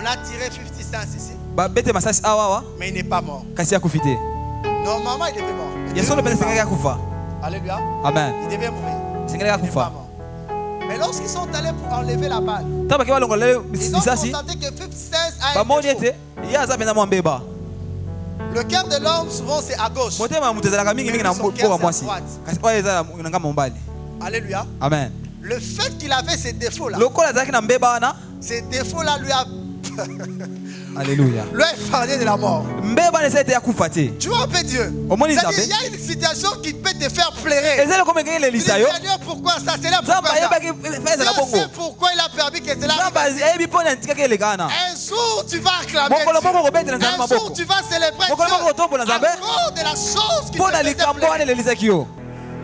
On a tiré 50 cents ici. Mais il n'est pas mort. Normalement, il devait mort. Alléluia. Amen. Il devait mourir. Il n'est pas mort. Mais lorsqu'ils sont allés pour enlever la balle, ils ont constaté que 50 cents a été faux. Le cœur de l'homme, souvent, c'est à gauche. Mais son cœur, c'est à droite. Alléluia. Amen. Le fait qu'il avait ces défauts-là, ces défauts-là lui a Alléluia. lui a épargné de la mort. Tu vois un peu Dieu. C'est-à-dire, il y a une situation qui peut te faire pleurer. Tu dis, Seigneur, pourquoi ça? C'est là pourquoi ça? Dieu sait pourquoi il a permis que cela arrive. Un jour, tu vas acclamer Dieu. Un jour, tu vas célébrer Dieu à cause de la chose qui te faisait pleurer.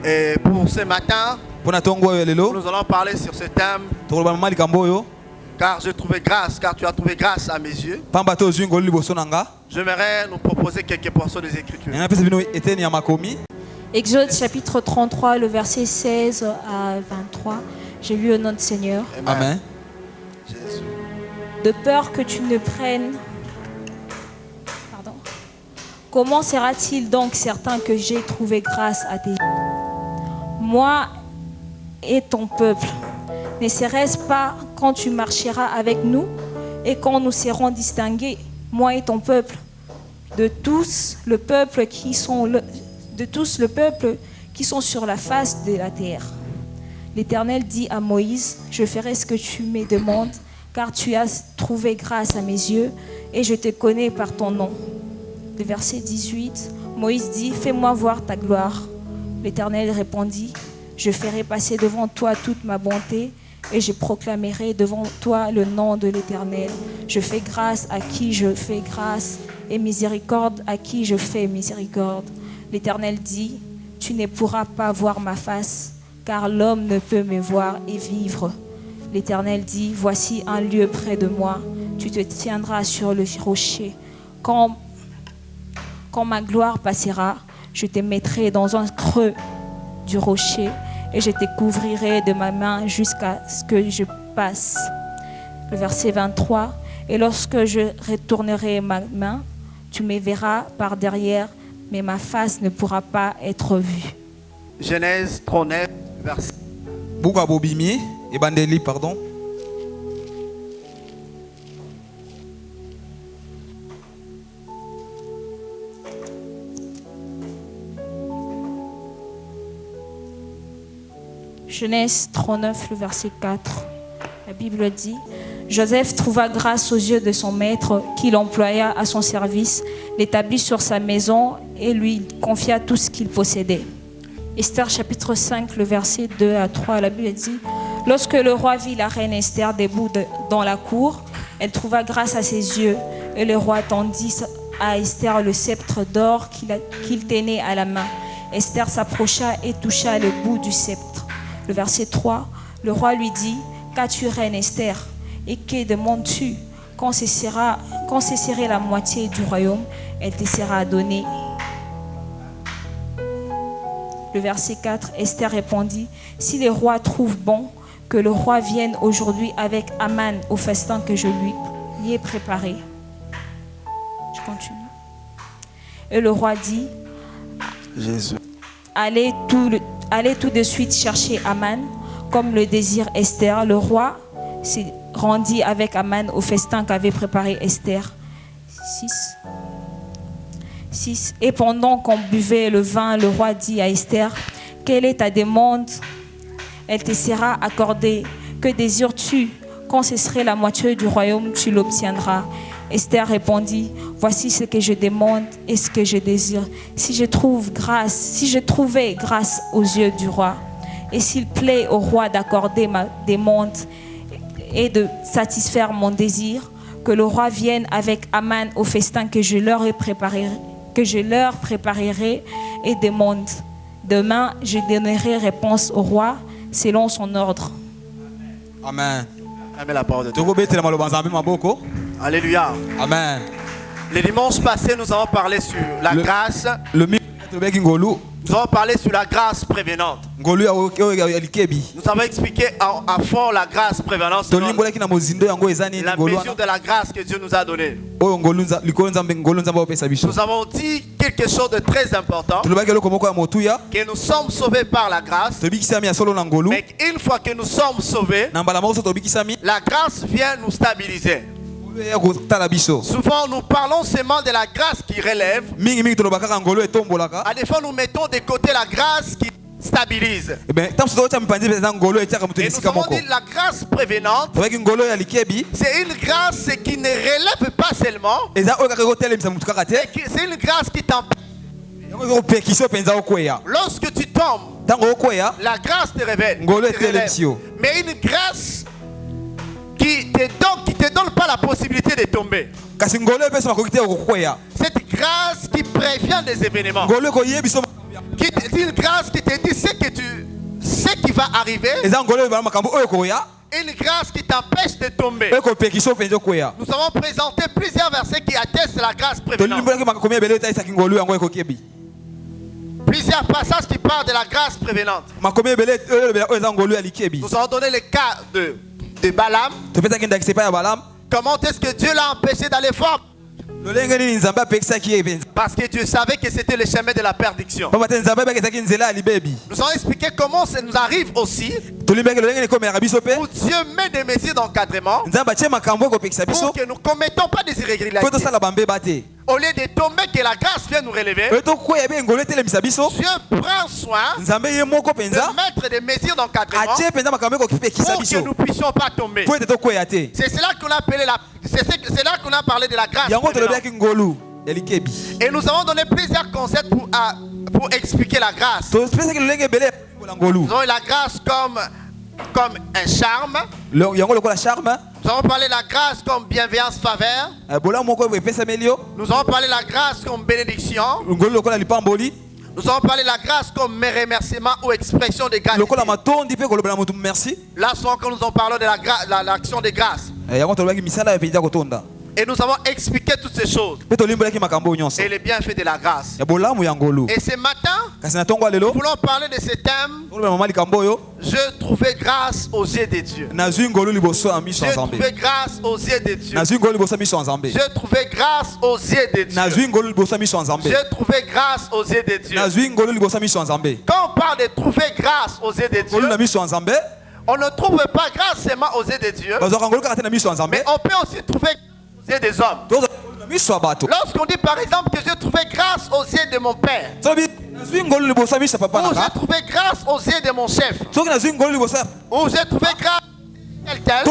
Et pour ce matin, nous allons parler sur ce thème. Car j'ai trouvé grâce, car tu as trouvé grâce à mes yeux. J'aimerais nous proposer quelques portions des Écritures. Exode chapitre 33, le verset 16 à 23. J'ai lu au nom du Seigneur. Amen. Jésus. De peur que tu ne prennes... Pardon. Comment sera-t-il donc certain que j'ai trouvé grâce à tes yeux? Moi et ton peuple. Ne serait-ce pas quand tu marcheras avec nous et quand nous serons distingués, moi et ton peuple, de tous le peuple qui sont sur la face de la terre. L'Éternel dit à Moïse, je ferai ce que tu me demandes, car tu as trouvé grâce à mes yeux et je te connais par ton nom. Le verset 18, Moïse dit, fais-moi voir ta gloire. L'Éternel répondit, je ferai passer devant toi toute ma bonté et je proclamerai devant toi le nom de l'Éternel. Je fais grâce à qui je fais grâce et miséricorde à qui je fais miséricorde. L'Éternel dit, tu ne pourras pas voir ma face, car l'homme ne peut me voir et vivre. L'Éternel dit, voici un lieu près de moi, tu te tiendras sur le rocher. Quand ma gloire passera, je te mettrai dans un creux du rocher et je te couvrirai de ma main jusqu'à ce que je passe. Le verset 23, et lorsque je retournerai ma main, tu me verras par derrière, mais ma face ne pourra pas être vue. Genèse 39, verset. Pardon. Genèse 39, le verset 4. La Bible dit, Joseph trouva grâce aux yeux de son maître, qui l'employa à son service, l'établit sur sa maison et lui confia tout ce qu'il possédait. Esther chapitre 5, le verset 2 à 3, la Bible dit, lorsque le roi vit la reine Esther debout dans la cour, elle trouva grâce à ses yeux, et le roi tendit à Esther le sceptre d'or qu'il tenait à la main. Esther s'approcha et toucha le bout du sceptre. Le verset 3, le roi lui dit, qu'as-tu, reine Esther, et que demandes-tu? Quand cessera la moitié du royaume, elle te sera donnée. Le verset 4, Esther répondit, si le roi trouve bon que le roi vienne aujourd'hui avec Aman au festin que je lui ai préparé. Je continue. Et le roi dit, Jésus. Allez tout de suite chercher Aman, comme le désire Esther. Le roi s'est rendu avec Aman au festin qu'avait préparé Esther. 6. Et pendant qu'on buvait le vin, le roi dit à Esther, quelle est ta demande? Elle te sera accordée. Que désires-tu? Quand ce serait la moitié du royaume, tu l'obtiendras. Esther répondit, voici ce que je demande et ce que je désire. Si je trouvais grâce aux yeux du roi, et s'il plaît au roi d'accorder ma demande et de satisfaire mon désir, que le roi vienne avec Aman au festin que je leur préparerai et demande. Demain, je donnerai réponse au roi selon son ordre. Amen. Amen, la parole de Dieu. Alléluia. Amen. Le dimanche passé, nous avons parlé sur la grâce Nous allons parler sur la grâce prévenante. Nous avons expliqué à fond la grâce prévenante, la mesure de la grâce que Dieu nous a donnée. Nous avons dit quelque chose de très important, que nous sommes sauvés par la grâce, mais une fois que nous sommes sauvés, la grâce vient nous stabiliser. Souvent nous parlons seulement de la grâce qui relève. À des fois nous mettons de côté la grâce qui stabilise. Et nous avons dit la grâce prévenante, c'est une grâce qui ne relève pas seulement, c'est une grâce qui t'empêche. Lorsque tu tombes, la grâce te révèle. Mais une grâce qui te donne pas la possibilité de tomber. Cette grâce qui prévient des événements. Une grâce qui te dit ce qui va arriver. Une grâce qui t'empêche de tomber. Nous avons présenté plusieurs versets qui attestent la grâce prévenante. Plusieurs passages qui parlent de la grâce prévenante. Nous avons donné le cas de Balaam. Comment est-ce que Dieu l'a empêché d'aller fort? Parce que Dieu savait que c'était le chemin de la perdition. Nous avons expliqué comment ça nous arrive aussi, où Dieu met des mesures d'encadrement pour que nous ne commettons pas des irrégularités. Au lieu de tomber, que la grâce vient nous relever, Dieu prend soin de mettre des mesures d'encadrement pour que nous ne puissions pas tomber. C'est cela qu'on a appelé c'est là qu'on a parlé de la grâce. Et nous avons donné plusieurs concepts pour expliquer la grâce. Nous avons la grâce comme un charme. Nous avons parlé de la grâce comme bienveillance, faveur. Nous avons parlé de la grâce comme bénédiction. Nous avons parlé de la grâce comme remerciement ou expression de gratitude. Là, souvent, quand nous en parlons de l'action de grâce. Et nous avons expliqué toutes ces choses et les bienfaits de la grâce. Et ce matin, nous voulons parler de ce thème. Je trouvais grâce aux yeux de Dieu. Je trouvais grâce aux yeux de Dieu. Je trouvais grâce aux yeux de Dieu. Je trouvais grâce aux yeux de Dieu. Quand on parle de trouver grâce aux yeux de Dieu, on ne trouve pas grâce seulement aux yeux de Dieu, mais on peut aussi trouver des hommes. Lorsqu'on dit par exemple que j'ai trouvé grâce aux yeux de mon père, ou j'ai trouvé grâce aux yeux de mon chef, ou j'ai trouvé grâce tel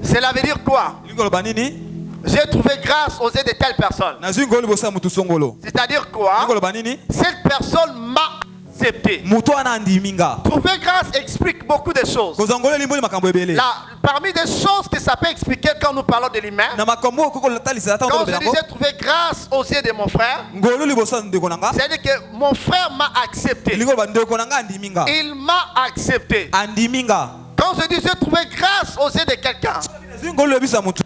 cela veut dire quoi? J'ai trouvé grâce aux yeux de telle personne. C'est-à-dire quoi? Cette personne m'a accepté. Trouver grâce explique beaucoup de choses. Parmi des choses que ça peut expliquer quand nous parlons de l'humain, quand je dis j'ai trouvé grâce aux yeux de mon frère, c'est-à-dire que mon frère m'a accepté. Il m'a accepté. Quand je dis j'ai trouvé grâce aux yeux de quelqu'un,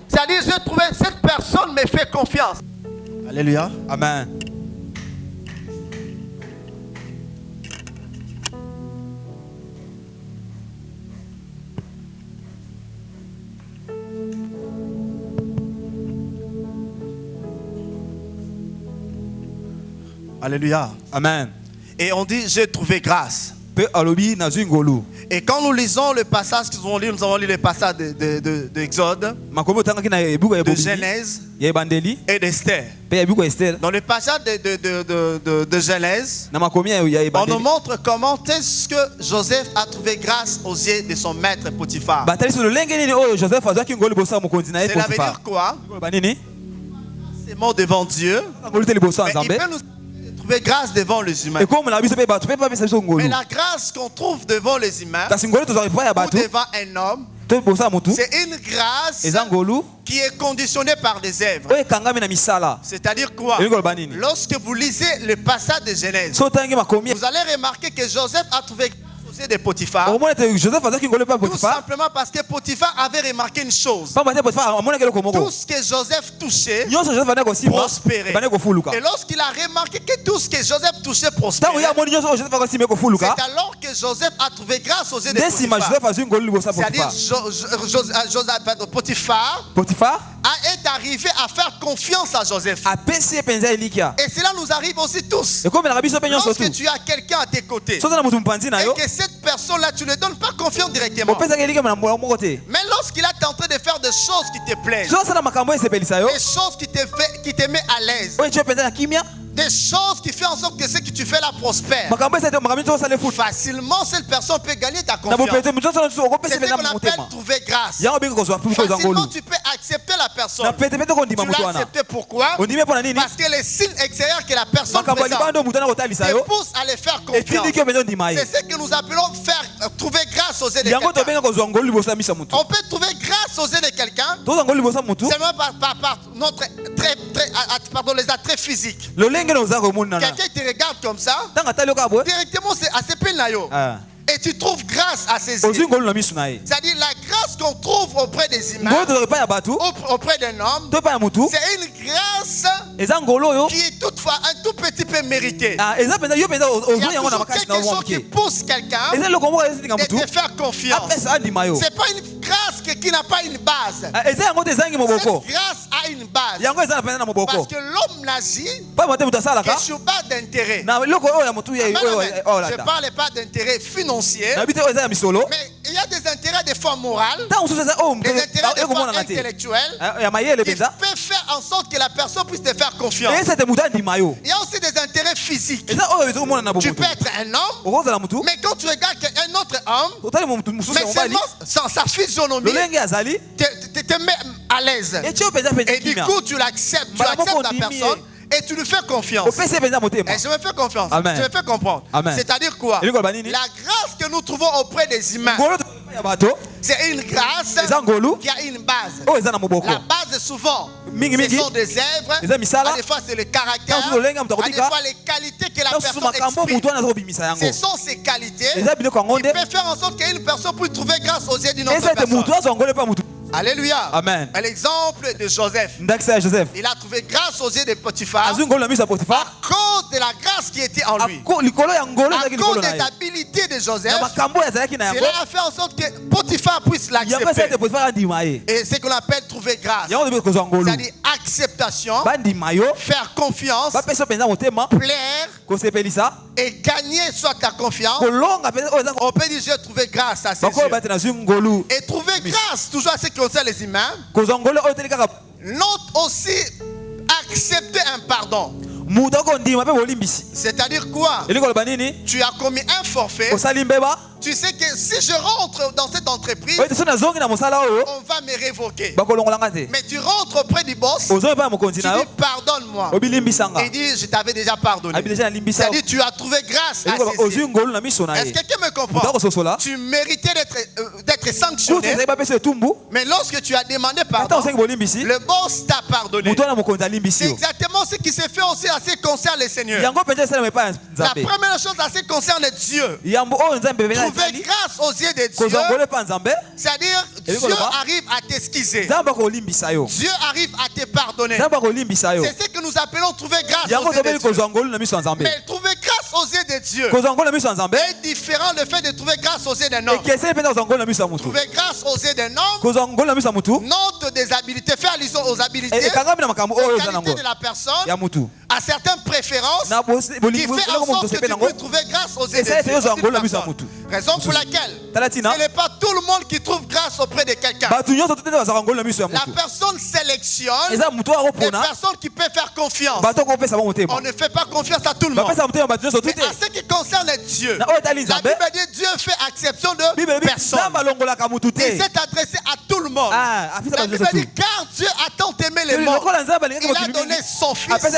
c'est-à-dire j'ai trouvé cette personne me fait confiance. Alléluia. Amen. Alléluia. Amen. Et on dit j'ai trouvé grâce. Et quand nous lisons le passage que nous avons lu le passage de Exode, de Genèse et d'Esther. Dans le passage de Genèse, on nous montre comment est-ce que Joseph a trouvé grâce aux yeux de son maître Potiphar. Cela veut dire quoi? C'est mort devant Dieu. Mais il peut nous trouver grâce devant les humains. Mais la grâce qu'on trouve devant les humains ou devant un homme, c'est une grâce qui est conditionnée par des œuvres. C'est-à-dire quoi? Lorsque vous lisez le passage de Genèse, vous allez remarquer que Joseph a trouvé grâce aux de Potiphar. Tout simplement parce que Potiphar avait remarqué une chose. Tout ce que Joseph touchait prospérait. Et lorsqu'il a remarqué que tout ce que Joseph touchait prospérait, c'est alors que Joseph a trouvé grâce aux yeux de Potiphar. C'est-à-dire Potiphar est arrivé à faire confiance à Joseph. Et cela nous arrive aussi tous. Lorsque tu as quelqu'un à tes côtés et que cette personne-là, tu ne donnes pas confiance directement. Mais lorsqu'il est en train de faire des choses qui te plaisent, des choses qui te mettent à l'aise, des choses qui font en sorte que ce que tu fais là prospère, facilement cette personne peut gagner ta confiance. C'est ce qu'on appelle trouver grâce. Facilement tu peux accepter la personne. Tu l'as accepté pourquoi? Parce que les signes extérieurs que la personne présente te poussent à les faire confiance. C'est ce que nous appelons faire trouver grâce aux yeux de quelqu'un. On peut trouver grâce aux yeux de quelqu'un seulement par les attraits physiques. Quelqu'un te regarde comme ça, directement c'est assez penayo. Et tu trouves grâce à ces yeux. C'est-à-dire la grâce qu'on trouve auprès des humains, auprès d'un homme, c'est une grâce qui est toutefois un tout petit peu méritée. Il y a toujours quelque chose qui pousse quelqu'un de te faire confiance. C'est pas une grâce qui n'a pas une base. Cette grâce a une base. Parce que l'homme n'agit que sur base d'intérêt. Je ne parle pas d'intérêt financier. Mais il y a des intérêts des fois moraux, des intérêts des fois intellectuels qui peuvent faire en sorte que la personne puisse te faire confiance. Il y a aussi des intérêts physiques. Tu peux être un homme, mais quand tu regardes un autre homme, mais seulement sa physionomie te met à l'aise. Et du coup tu l'acceptes, tu acceptes la personne. Et tu lui fais confiance. Et je me fais confiance. Amen. Je me fais comprendre. C'est-à-dire quoi? La grâce que nous trouvons auprès des humains, c'est une grâce qui a une base. La base souvent, ce sont des œuvres. Des fois c'est le caractère. Des fois les qualités que la personne exprime. Ce sont ces qualités qui peuvent faire en sorte qu'une personne puisse trouver grâce aux yeux d'une autre personne. Alléluia. Amen. L'exemple de Joseph. Il a trouvé grâce aux yeux de Potiphar à cause de la grâce qui était en lui. À cause des habiletés de Joseph, cela a fait en sorte que Potiphar puisse l'accepter. Et c'est ce qu'on appelle trouver grâce. C'est-à-dire acceptation, faire confiance, plaire et gagner soit ta confiance. On peut dire j'ai trouvé grâce à ses yeux. Et trouver grâce toujours à ce qui concerne les humains. Note aussi accepter un pardon. C'est-à-dire quoi? Tu as commis un forfait. Tu sais que si je rentre dans cette entreprise, on va me révoquer. Mais tu rentres auprès du boss, tu dis pardonne-moi. Il dit je t'avais déjà pardonné. C'est-à-dire tu as trouvé grâce à ces yeux. Est-ce que quelqu'un me comprend? Tu méritais d'être sanctionné. Mais lorsque tu as demandé pardon, le boss t'a pardonné. C'est exactement ce qui s'est fait aussi à ce qui concerne les seigneurs. La première chose à ce qui concerne Dieu, trouver grâce aux yeux de Dieu, c'est-à-dire Dieu arrive à t'esquiser. Dieu arrive à te pardonner. C'est ce que nous appelons trouver grâce aux yeux de Dieu. Mais trouver grâce aux yeux de Dieu est différent du fait de trouver grâce aux yeux d'un homme. Trouver grâce aux yeux d'un homme note des habilités, faire allusion aux habilités, aux qualités de la personne, à certaines préférences qui fait en sorte que tu peux trouver grâce aux yeux de Dieu. Raison pour laquelle ce n'est pas tout le monde qui trouve grâce auprès de quelqu'un. La personne sélectionne les personnes qui peuvent faire confiance. On ne fait pas confiance à tout le monde. Mais à ce qui concerne Dieu, la Bible dit Dieu fait exception de personne. Il s'est adressé à tout le monde. La Bible dit car Dieu a tant aimé les morts, il a donné son fils afin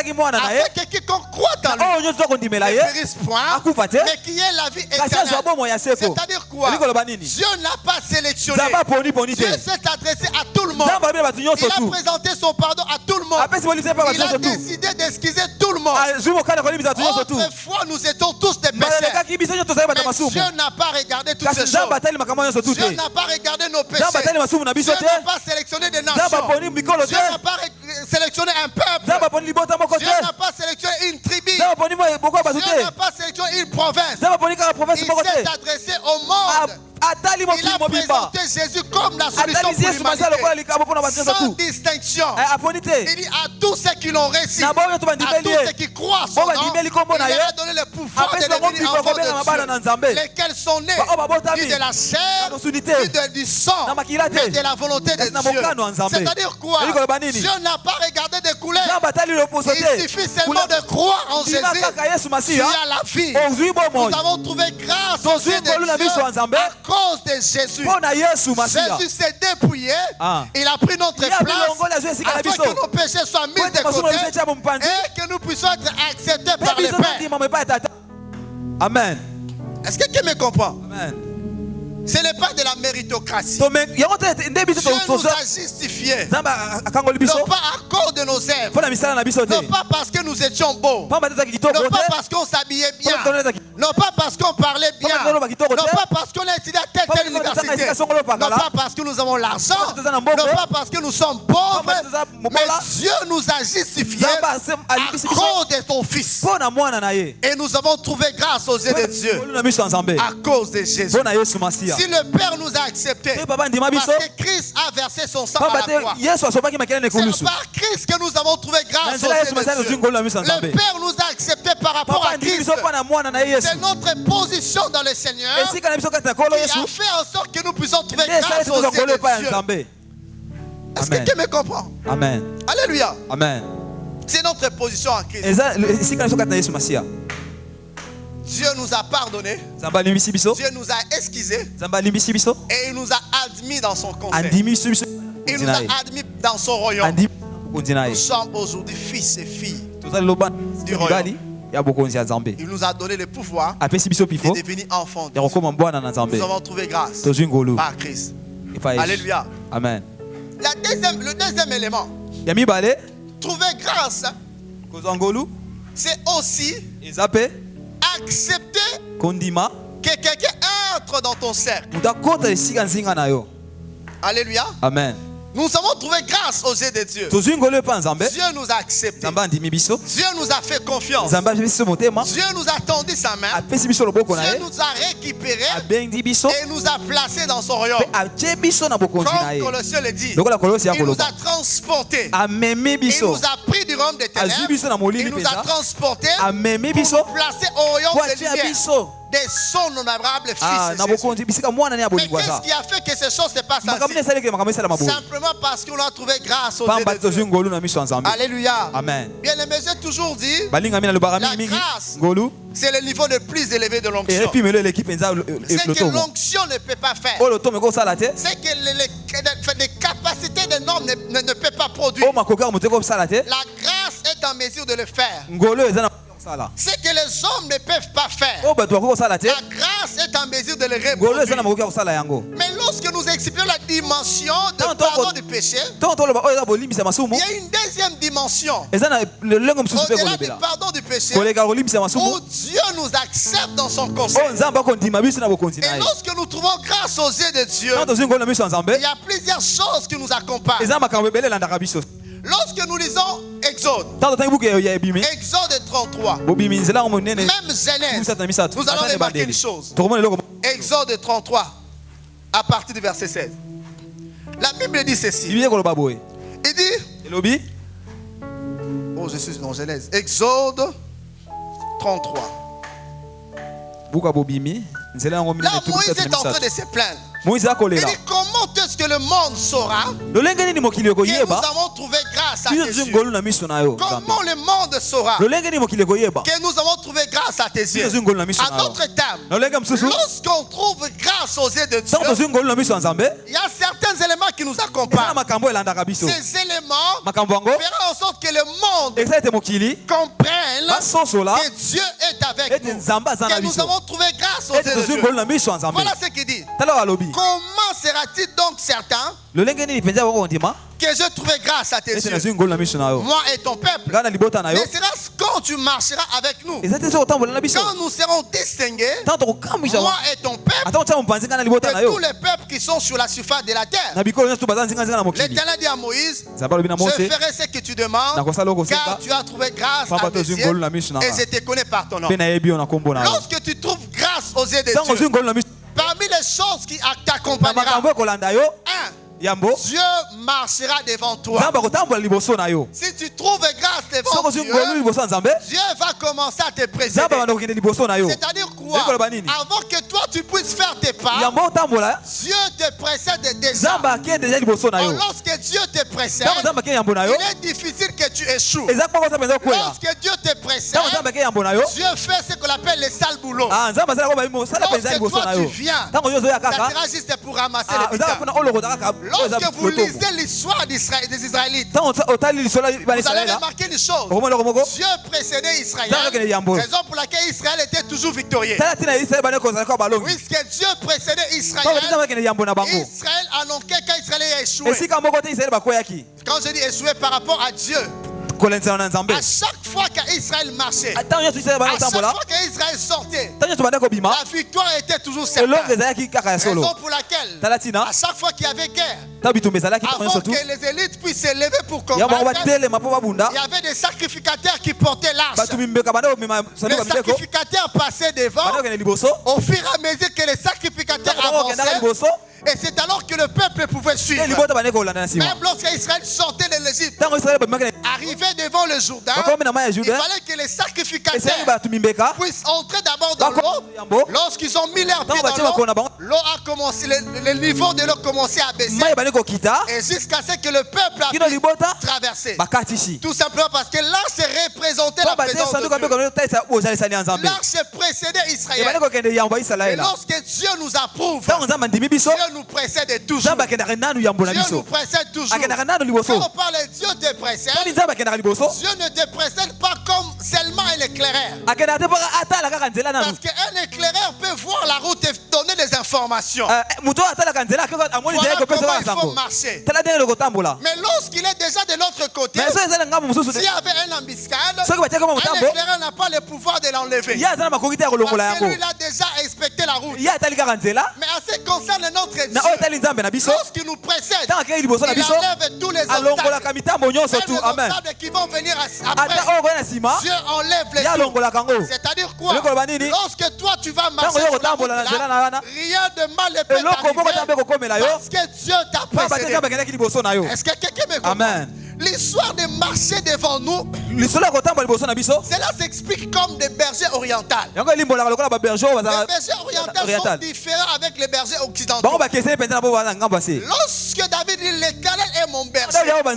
que quiconque croit en lui ne périsse point, mais qui ait la vie éternelle. C'est-à-dire quoi? Dieu n'a pas sélectionné. Dieu s'est adressé à tout le le monde. Il a présenté son pardon à tout le monde. Il a décidé d'excuser tout le monde. Autrefois, nous étions tous des pécheurs. Mais Dieu n'a pas regardé toutes ces choses. Dieu n'a pas regardé nos péchés. Dieu n'a pas sélectionné des nations. Dieu n'a pas sélectionné un peuple. Dieu n'a pas sélectionné une tribu. Dieu n'a pas sélectionné une province. Il s'est adressé au monde. Il a présenté Jésus comme la solution pour l'humanité, sans distinction. Il dit à tous ceux qui l'ont reçu, à tous ceux qui croient son nom, il leur a donné le pouvoir de devenir enfants de Dieu, lesquels sont nés ni de la chair, ni du sang, mais de la volonté de Dieu. C'est-à-dire quoi? Dieu n'a pas regardé des couleurs. Il suffit seulement de croire en Jésus. Tu as la vie. Nous avons trouvé grâce aux yeux de Dieu à cause de Jésus. Jésus s'est dépouillé. Il a pris notre place afin que nos péchés soient mis de côté et que nous puissions être acceptés par les pères. Amen. Est-ce que tu me comprends? Amen. Ce n'est pas de la méritocratie. Dieu nous a justifiés. Non pas à cause de nos œuvres. Non pas parce que nous étions beaux. Non pas parce qu'on s'habillait bien. Non pas parce qu'on parlait bien. Non pas parce qu'on a étudié à telle université. Non pas parce que nous avons l'argent. Non pas parce que nous sommes pauvres. Mais Dieu nous a justifiés à cause de ton Fils. Et nous avons trouvé grâce aux yeux de Dieu à cause de Jésus. Si le Père nous a acceptés, parce que Christ a versé son sang à la croix, c'est par Christ que nous avons trouvé grâce aux yeux de Dieu. Le Père nous a acceptés par rapport à Christ. C'est notre position dans le Seigneur qui a fait en sorte que nous puissions trouver grâce aux yeux de Dieu. Est-ce que tu me comprends? Amen. Alléluia. Amen. C'est notre position en Christ. Dieu nous a pardonné. Dieu nous a excusés. Et il nous a admis dans son conseil. Il nous a admis dans son royaume. Nous sommes aujourd'hui fils et filles du royaume. Il nous a donné le pouvoir de devenir enfants de Dieu. Nous avons trouvé grâce par Christ. Alléluia. Amen. Le deuxième élément, trouver grâce, c'est aussi accepter que quelqu'un entre dans ton cercle. Alléluia. Amen. Nous avons trouvé grâce aux yeux de Dieu. Dieu nous a acceptés. Dieu nous a fait confiance. Dieu nous a tendu sa main. Dieu nous a récupérés et nous a placés dans son royaume. Comme Colossiens le dit, il nous a transportés. Il nous a pris du royaume des ténèbres. Il nous a transportés pour nous placer au royaume des lumières. De son honorable Fils. Mais qu'est-ce qui a fait que ces choses se passent ainsi? Simplement parce qu'on a trouvé grâce aux yeux de Dieu. Alléluia. Amen. Bien aimé, j'ai toujours dit, la grâce, c'est le niveau le plus élevé de l'onction. C'est que l'onction ne peut pas faire. C'est que les capacités de l'homme ne peuvent pas produire. La grâce est en mesure de le faire. Ce que les hommes ne peuvent pas faire. La grâce est en mesure de le reproduire. Mais lorsque nous expliquons la dimension de pardon du péché, il y a une deuxième dimension au-delà du pardon du péché où Dieu nous accepte dans son conseil. Et lorsque nous trouvons grâce aux yeux de Dieu, il y a plusieurs choses qui nous accompagnent. Lorsque nous lisons Exode 33, même Genèse, nous allons remarquer une chose. Exode 33, à partir du verset 16. La Bible dit ceci. Il dit, oh, je suis dans Genèse. Exode 33. Là, Moïse est en train de se plaindre. Il dit, comment est-ce que le monde saura que nous avons trouvé grâce à tes yeux? Comment le monde saura que nous avons trouvé grâce à tes yeux? À notre terme, lorsqu'on trouve grâce aux yeux de Dieu, il y a certains éléments qui nous accompagnent. Ces éléments feront en sorte que le monde comprenne que Dieu est avec nous, que nous avons trouvé grâce aux yeux de Dieu. Voilà ce qu'il dit. Comment sera-t-il donc certain que je trouverai grâce à tes yeux, moi et ton peuple? Mais sera quand tu marcheras avec nous, quand nous serons distingués, moi et ton peuple, de tous les peuples qui sont sur la surface de la terre. L'Éternel dit à Moïse, je ferai ce que tu demandes, car tu as trouvé grâce à tes yeux, et je te connais par ton nom. Lorsque tu trouves grâce aux yeux de Dieu, parmi les choses qui t'accompagneront, Dieu marchera devant toi. Si tu trouves grâce devant Dieu, Dieu va commencer à te précéder. C'est-à-dire quoi? Avant que toi tu puisses faire tes pas, Dieu te précède déjà. Lorsque Dieu te précède, il est difficile que tu échoues. Lorsque Dieu te précède, Dieu fait ce qu'on appelle les sales boulots. Lorsque toi tu viens, ça sera juste pour ramasser les bitins. Lorsque vous lisez l'histoire des Israélites, vous allez remarquer une chose. Dieu précédait Israël, raison pour laquelle Israël était toujours victorieux. Puisque Dieu précédait Israël, Israël en aucun cas Israël a échoué. Quand je dis échoué par rapport à Dieu, à chaque fois qu'Israël marchait, à chaque fois qu'Israël sortait, la victoire était toujours certaine. Raison pour laquelle, à chaque fois qu'il y avait guerre, avant que les élites puissent s'élever pour combattre, il y avait des sacrificateurs qui portaient l'arche. Les sacrificateurs passaient devant. Au fur et à mesure que les sacrificateurs avançaient, et c'est alors que le peuple pouvait suivre. Même lorsqu'Israël sortait de l'Égypte, arrivait devant le Jourdain, il fallait que les sacrificateurs puissent entrer d'abord dans l'eau. Lorsqu'ils ont mis leurs pieds dans l'eau, l'eau a commencé, le niveau de l'eau commençait à baisser. Et jusqu'à ce que le peuple a pu traverser. Tout simplement parce que l'arche représentait la présence de Dieu. L'arche précédait Israël. Et lorsque Dieu nous approuve, Dieu nous précède toujours. Dieu nous précède toujours. Quand on parle de Dieu te précède, Dieu ne te précède pas comme seulement un éclaireur. Parce qu'un éclaireur peut voir la route et donner des informations. Voilà comment il faut marcher. Mais lorsqu'il est déjà de l'autre côté, s'il y avait un embuscade, un éclaireur n'a pas le pouvoir de l'enlever. Parce que lui, il a déjà inspecté la route. Mais en ce qui concerne notre Dieu, lorsqu'il nous précède, il enlève tous les obstacles. Même les obstacles qui vont venir après, Dieu enlève les tours. C'est-à-dire quoi? Lorsque toi tu vas marcher sur la route là, rien de mal ne peut t'arriver parce que Dieu t'a précédé. Est-ce que quelqu'un me comprend? L'histoire de marcher devant nous, cela s'explique comme des bergers orientaux. Les bergers orientaux sont différents avec les bergers occidentaux. Lorsque David dit l'Éternel est mon berger, on a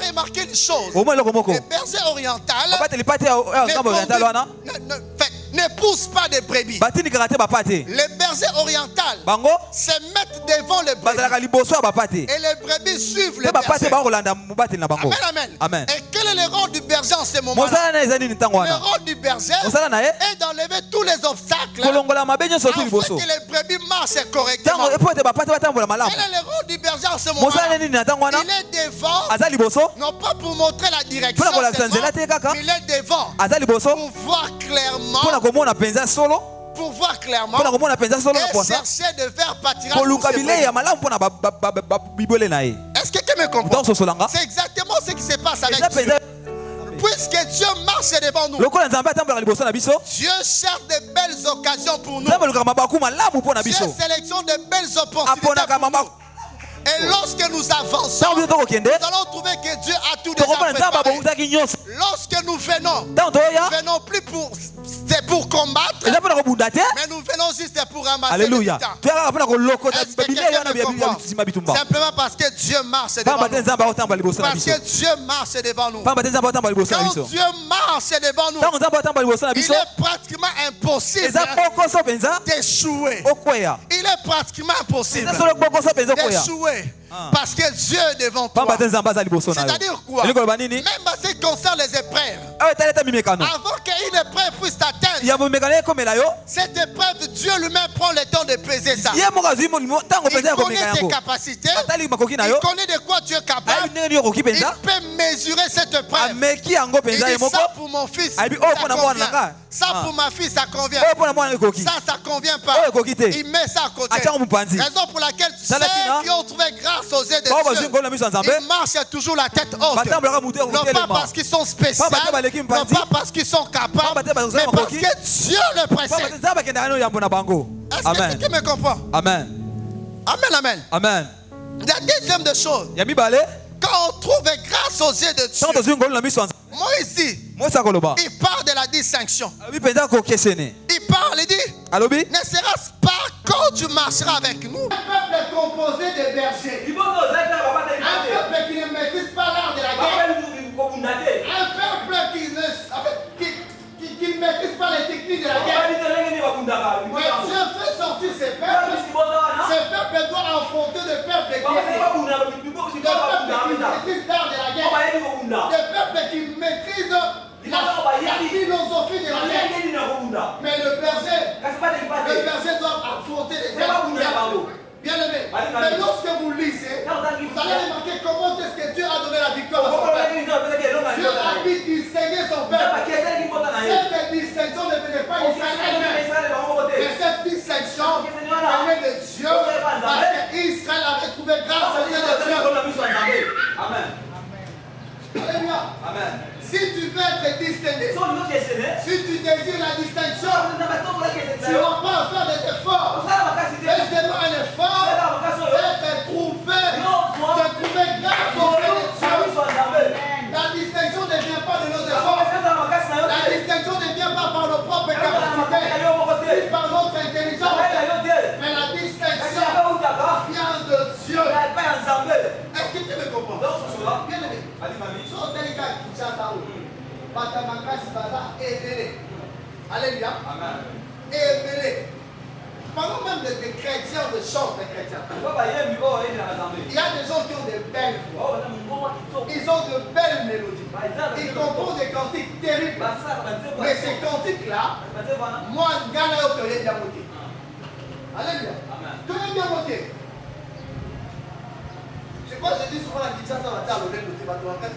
remarqué une chose. Les bergers orientaux ne poussent pas de brebis. Les bergers orientaux se mettent devant les brebis. Et les brebis suivent les bergers. Amen. Et quel est le rôle du berger en ce moment-là? Le rôle du berger est d'enlever tous les obstacles afin que les brebis marchent correctement. Quel est le rôle du berger en ce moment-là? Il est devant, non pas pour montrer la direction, mais il est devant pour voir clairement. Pour voir clairement et chercher de faire pâturage pour ses brebis. Est-ce que quelqu'un me comprend? C'est exactement ce qui se passe avec Dieu. Puisque Dieu marche devant nous, Dieu cherche de belles occasions pour nous. Dieu sélectionne de belles opportunités pour nous. Et lorsque nous avançons, nous allons trouver que Dieu a tout déjà préparé. Lorsque nous venons plus pour combattre, mais nous venons juste pour ramasser le temps. Simplement parce que Dieu marche devant nous. Parce que Dieu marche devant nous. Quand Dieu marche devant nous, il est pratiquement impossible d'échouer. Il c'était pratiquement impossible d'échouer. Parce que Dieu est devant toi. C'est-à-dire quoi? Même en ce qui concerne les épreuves, avant qu'une épreuve puisse t'atteindre, cette épreuve, Dieu lui-même prend le temps de peser ça. Il connaît tes capacités, il connaît de quoi tu es capable, il peut mesurer cette épreuve. Il dit ça pour mon fils, ça convient. Ça pour ma fille, ça convient. Ça convient pas. Il met ça à côté. Raison pour laquelle ceux qui ont trouvé grâce aux yeux de Dieu, ils marchent toujours la tête haute. Non pas parce qu'ils sont spéciaux, non pas parce qu'ils sont capables, mais parce que Dieu le précède. Est-ce que quelqu'un me comprend? Amen. Amen, amen. Amen. La deuxième des choses, quand on trouve grâce aux yeux de Dieu, Moïse dit, il parle de la distinction. Il parle, il dit, ne sera-ce pas quand tu marcheras avec nous? Un peuple est composé de bergers. Un peuple qui ne maîtrise pas l'art de la guerre. Un peuple qui ne maîtrise pas les techniques de la guerre. Mais Dieu fait sortir ces peuples. Ces peuples doivent affronter des peuples guerriers. Des peuples qui maîtrisent l'art de la guerre. Des peuples qui maîtrisent la philosophie de la guerre. Mais le berger doit affronter les guerres. Bien aimé, mais lorsque vous lisez, vous allez remarquer comment est-ce que Dieu a donné la victoire à son peuple. Dieu a pu distinguer son peuple. Cette distinction ne venait pas d'Israël, mais cette distinction venait de Dieu parce qu'Israël avait trouvé grâce au Dieu de Dieu. Amen. Alléluia. Amen. Si tu veux être distingué, si tu désires la distinction, tu ne vas pas faire des efforts. Fais-moi un effort d'être trouvé, de trouver grâce au Dieu de Dieu. La distinction ne vient pas de nos efforts. La distinction ne vient pas par nos propres capacités, ni par notre intelligence. Mais la distinction vient de Dieu. Est-ce que tu me comprends? Bien aimé. Alléluia. Amen. Parlons même des chrétiens, de chants des chrétiens. Il y a des gens qui ont de belles voix. Ils ont de belles mélodies. Ils composent des cantiques terribles. Mais ces cantiques-là, moi, je gagne au cœur bien monté. Alléluia. Que bien monté. C'est quoi je dis souvent à Kinshasa, ça va faire le même de tes bateaux en fait,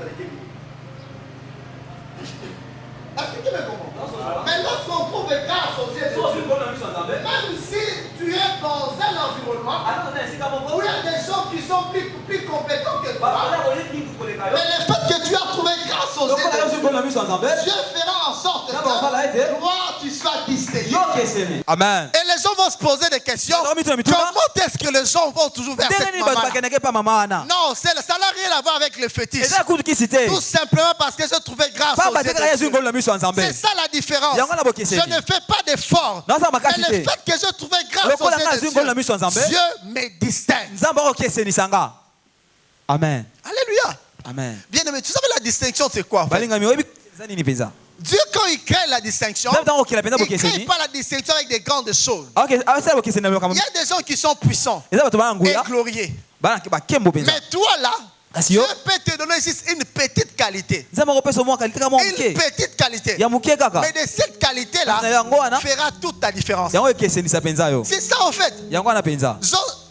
est-ce que tu me comprends? Mais lorsqu'on trouve grâce aux yeux de Dieu, même si tu es dans un environnement où il y a des gens qui sont plus compétents que toi, mais le fait que tu as trouvé grâce aux yeux de Dieu, Dieu fera en sorte que toi, tu sois distingué. Amen. Et les gens vont se poser des questions. Comment est-ce que les gens vont toujours vers cette maman? Non, ça n'a rien à voir avec le fétiche. Tout simplement parce que je trouvais grâce aux yeux de Dieu. C'est ça la différence. Je ne fais pas d'effort. Mais le fait que je trouvais grâce aux yeux de Dieu, Dieu me distingue. Amen. Alléluia. Amen. Bien aimé, tu savais la distinction c'est quoi? Dieu, quand il crée la distinction, il ne crée pas la distinction avec des grandes choses. Il y a des gens qui sont puissants et glorieux. Mais toi là, Dieu peut te donner juste une petite qualité. Une petite qualité. Mais de cette qualité-là, fera toute ta différence. C'est ça en fait.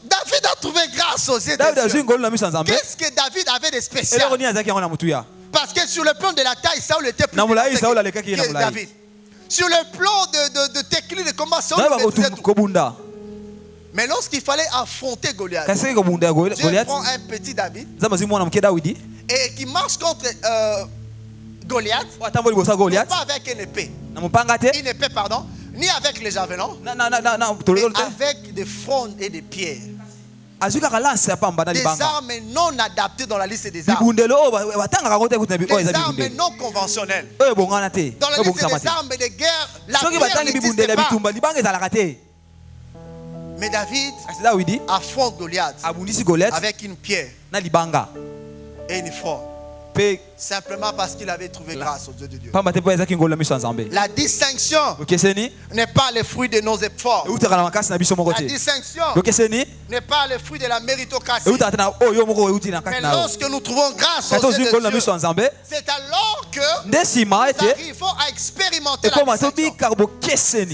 David a trouvé grâce aux yeux de Dieu. Qu'est-ce que David avait de spécial? Parce que sur le plan de la taille, Saül était plus grand que David. Sur le plan de technique de combat, Saül était tout. Mais lorsqu'il fallait affronter Goliath, Dieu prend un petit David et qui marche contre Goliath, pas avec une épée, pardon, ni avec les javelins, mais avec des frondes et des pierres. Des armes non adaptées dans la liste des armes. Des armes non conventionnelles. Dans la liste des armes de guerre, la pierre n'existe pas. Mais David affronte Goliath avec une pierre et une fronde. simplement parce qu'il avait trouvé grâce aux yeux de Dieu. La distinction n'est pas le fruit de nos efforts. La distinction n'est pas le fruit de la méritocratie. Mais lorsque nous trouvons grâce aux yeux de Dieu, c'est alors que nous arrivons à expérimenter la distinction.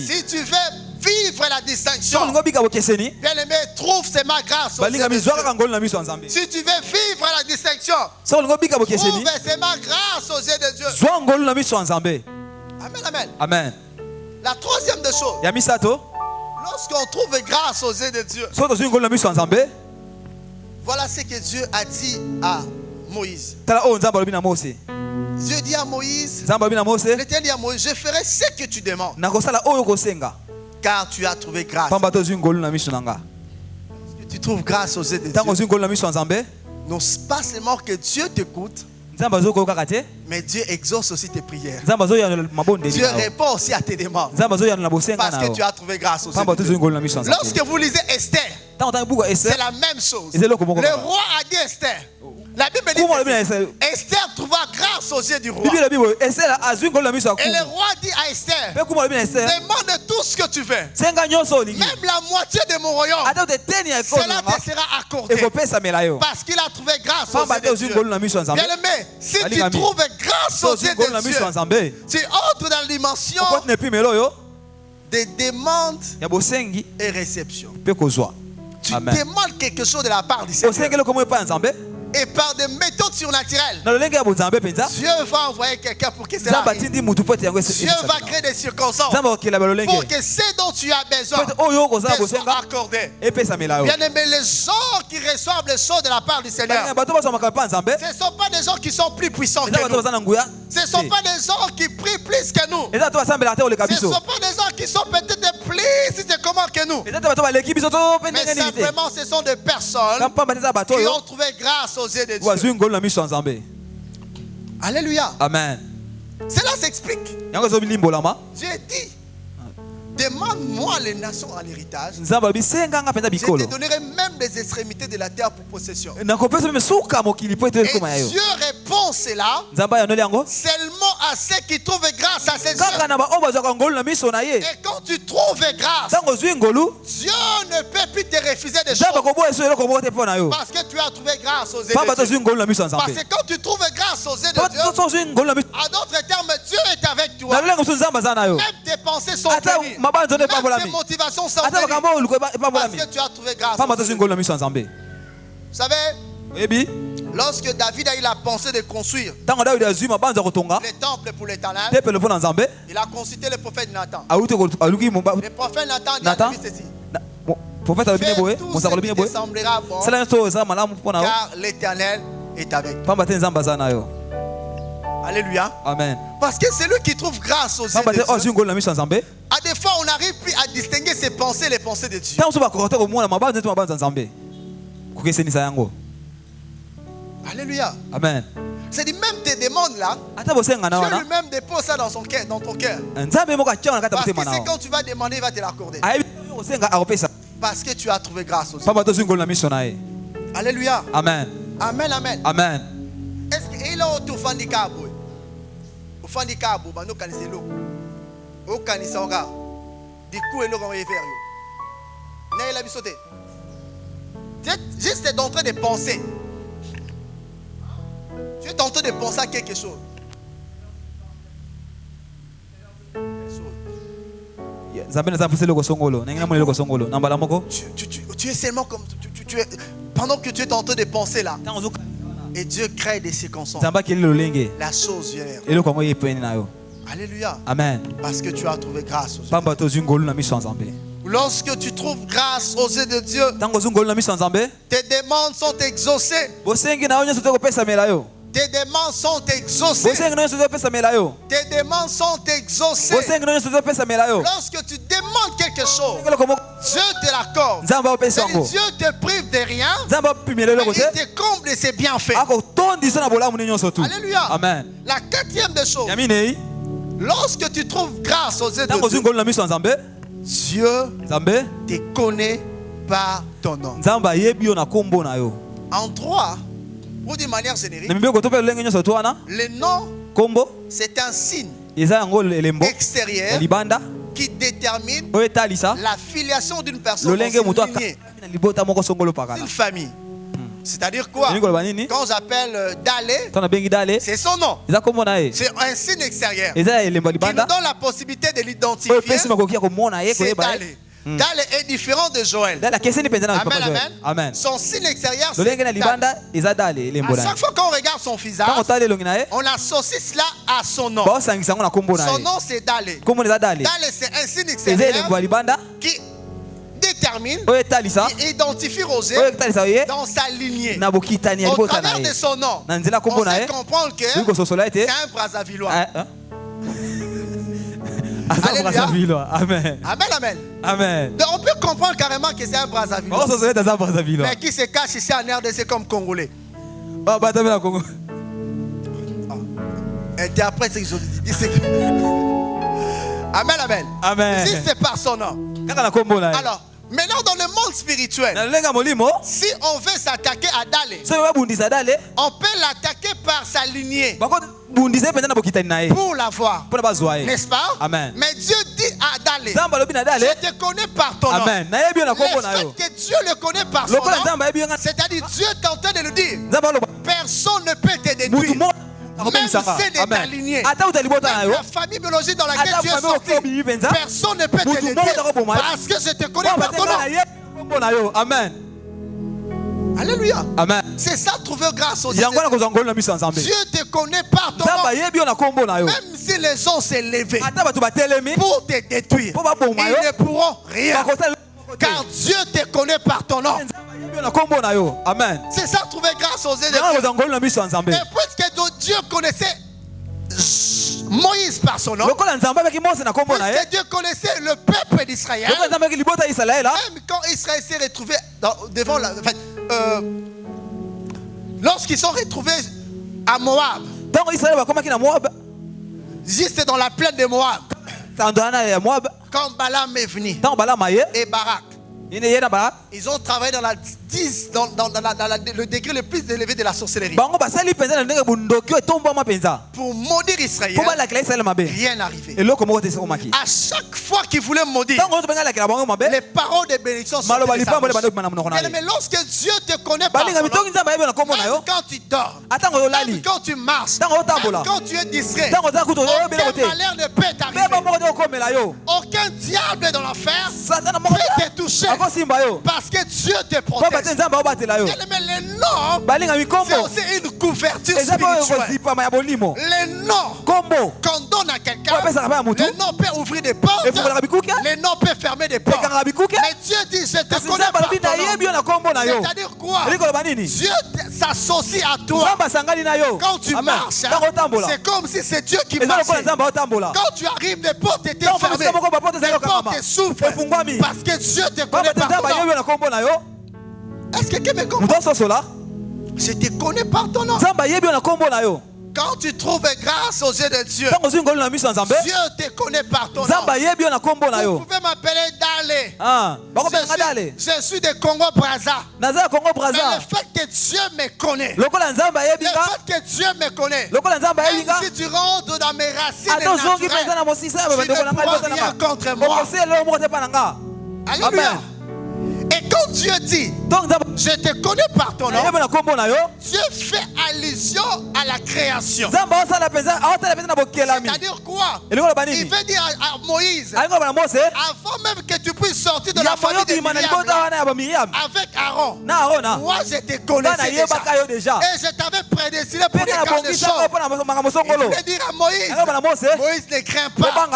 Si tu veux vivre la distinction, bien-aimé, trouve seulement grâce aux yeux de Dieu. Si tu veux vivre la distinction, trouve seulement grâce aux yeux de Dieu. Amen, amen. Amen. La troisième des choses, lorsqu'on trouve grâce aux yeux de Dieu, voilà ce que Dieu a dit à Moïse. Dieu dit à Moïse, l'Éternel dit à Moïse, je ferai ce que tu demandes, car tu as trouvé grâce. Tu trouves grâce aux yeux de Dieu. Non pas seulement que Dieu t'écoute, mais Dieu exauce aussi tes prières. Dieu répond aussi à tes demandes. Parce que tu as trouvé grâce aux yeux de Dieu. Lorsque vous lisez Esther, c'est la même chose. Le roi a dit Esther. La Bible dit Esther trouva grâce aux yeux du roi. Et le roi dit à Esther, demande tout ce que tu veux. Même la moitié de mon royaume, cela te sera accordé. Parce qu'il a trouvé grâce aux yeux de Dieu. Bien-aimé, si tu trouves grâce aux yeux de Dieu, tu entres dans la dimension des demandes et réceptions. Tu demandes quelque chose de la part du Seigneur. Et par des méthodes surnaturelles, Dieu va envoyer quelqu'un pour que cela arrive. Dieu va créer des circonstances pour que ce dont tu as besoin te soit accordé. Bien-aimés, les gens qui reçoivent les choses de la part du Seigneur, ce ne sont pas des gens qui sont plus puissants que nous. Ce ne sont pas des gens qui prient plus que nous. Ce ne sont pas des gens qui sont peut-être plus communs que nous. Mais simplement, ce sont des personnes qui ont trouvé grâce aux yeux de Dieu. Alléluia. Amen. Cela s'explique. Dieu dit, demande-moi les nations en héritage. Je te donnerai même les extrémités de la terre pour possession. Et Dieu répond cela seulement à ceux qui trouvent grâce à ses yeux. Et quand tu trouves grâce, Dieu ne peut plus te refuser des choses. Parce que tu as trouvé grâce aux yeux de Dieu. Parce que quand tu trouves grâce aux yeux de Dieu, en d'autres termes, Dieu est avec toi. Même tes pensées sont guéries. Même tes motivations sont guéries. Parce que tu as trouvé grâce aux yeux de Dieu. Vous savez, lorsque David a eu la pensée de construire le temple pour l'Éternel, il a consulté le prophète Nathan. Le prophète Nathan dit à lui ceci: fais tout ce qui te semblera bon, car l'Éternel est avec toi. Alléluia. Amen. Parce que c'est lui qui trouve grâce aux yeux de Dieu. À des fois, on n'arrive plus à distinguer ses pensées et les pensées de Dieu. Alléluia. Amen. C'est dit, même tes demandes là, Dieu lui-même dépose ça dans ton cœur. Parce que c'est quand tu vas demander, il va te l'accorder. Parce que tu as trouvé grâce aux yeux. Alléluia. Amen. Amen, amen. Amen. Est-ce qu'il y a autre fandikabo? Fandikabo, nous connaissons l'eau. Au Kanisanga, du coup, il y a bisoté. Juste en train de penser. Tu es en train de penser à quelque chose. Tu es seulement comme pendant que tu es en train de penser là. Et Dieu crée des circonstances. La chose vient. Alléluia. Amen. Parce que tu as trouvé grâce aux yeux. Lorsque tu trouves grâce aux yeux de Dieu, tes demandes sont exaucées. Tes demandes sont exaucées. Tes demandes sont exaucées. Lorsque tu demandes quelque chose, Dieu te l'accorde. Dieu te prive de rien, mais il te comble de ses bienfaits. Alléluia. Amen. La quatrième des choses, lorsque tu trouves grâce aux yeux de Dieu, Dieu te connaît par ton nom. En droit, Ou d'une manière générique, le nom, c'est un signe extérieur qui détermine la filiation d'une personne dans une famille. C'est-à-dire quoi? Quand j'appelle Dale, c'est son nom. C'est un signe extérieur qui nous donne la possibilité de l'identifier. C'est Dale. Dale est différent de Joël. Amen, amen. Son signe extérieur, c'est Dale. À chaque fois qu'on regarde son visage, on associe cela à son nom. Son nom, c'est Dale. Dale, c'est un signe extérieur qui détermine, qui identifie Roger dans sa lignée. Au travers de son nom, on sait comprendre que c'est un Brazzavillois. Alléluia. Amen. Amen, amen. Amen. Donc on peut comprendre carrément que c'est un Brazzavillois. Mais qui se cache ici en RDC comme Congolais. Interprète ce qu'ils ont dit. Amen, amen. Amen. Si c'est par son nom. Alors, maintenant dans le monde spirituel, si on veut s'attaquer à Dale, on peut l'attaquer par sa lignée pour l'avoir, n'est-ce pas? Amen. Mais Dieu dit à Dale, je te connais par ton nom. Amen. Le fait que Dieu le connaît par son nom, c'est-à-dire Dieu est en train de le dire, personne ne peut te détruire. Même si c'est de ta lignée, même la famille biologique dans laquelle tu es sorti, personne ne peut te détruire parce que je te connais par ton nom. Amen. Alléluia. Amen. C'est ça trouver grâce aux Dieu te connaît par ton nom. Même si les gens s'est levés pour te détruire, ils ne pourront rien. Car Dieu te connaît par ton nom. Amen. C'est ça trouver grâce aux Dieu. Et puisque Dieu connaissait Moïse par son nom, puisque Dieu connaissait le peuple d'Israël, même quand Israël s'est retrouvé devant la... lorsqu'ils sont retrouvés à Moab, juste dans la plaine de Moab, quand Balaam est venu et Barak, ils ont travaillé dans le degré le plus élevé de la sorcellerie. Pour maudire Israël, rien n'arrivait. À chaque fois qu'ils voulaient maudire, les paroles de bénédiction sont mais lorsque Dieu te connaît par ton nom, même quand tu dors, même quand tu marches, même quand tu es distrait, aucun malheur ne peut t'arriver. Aucun diable dans l'enfer peut te toucher. Parce que Dieu te protège. Mais le nom, c'est aussi une couverture spirituelle. Le nom qu'on donne à quelqu'un, le nom peut ouvrir des portes, le nom peut fermer des portes. Mais Dieu dit, je te connais par ton nom. C'est-à-dire quoi? Dieu s'associe à toi. Quand tu marches, c'est comme si c'est Dieu qui marche. Quand tu arrives, les portes étaient fermées, les portes s'ouvrent. Parce que Dieu te connaît par ton nom. Est-ce que quelqu'un me comprend? Je te connais par ton nom. Quand tu trouves grâce aux yeux de Dieu, Dieu te connaît par ton nom. Vous pouvez m'appeler Dale. Je suis de Congo-Brazza. Mais le fait que Dieu me connaît, le fait que Dieu me connaît, même si tu rentres dans mes racines naturelles, tu ne pourras rien contre moi. Alléluia. Et quand Dieu dit, je te connais par ton nom, Dieu fait allusion à la création. C'est-à-dire quoi? Il veut dire à Moïse, avant même que tu puisses sortir de la famille de Myriam avec Aaron, moi je te connaissais déjà. Et je t'avais prédestiné pour des grandes choses. Il voulait dire à Moïse, Moïse ne craint pas.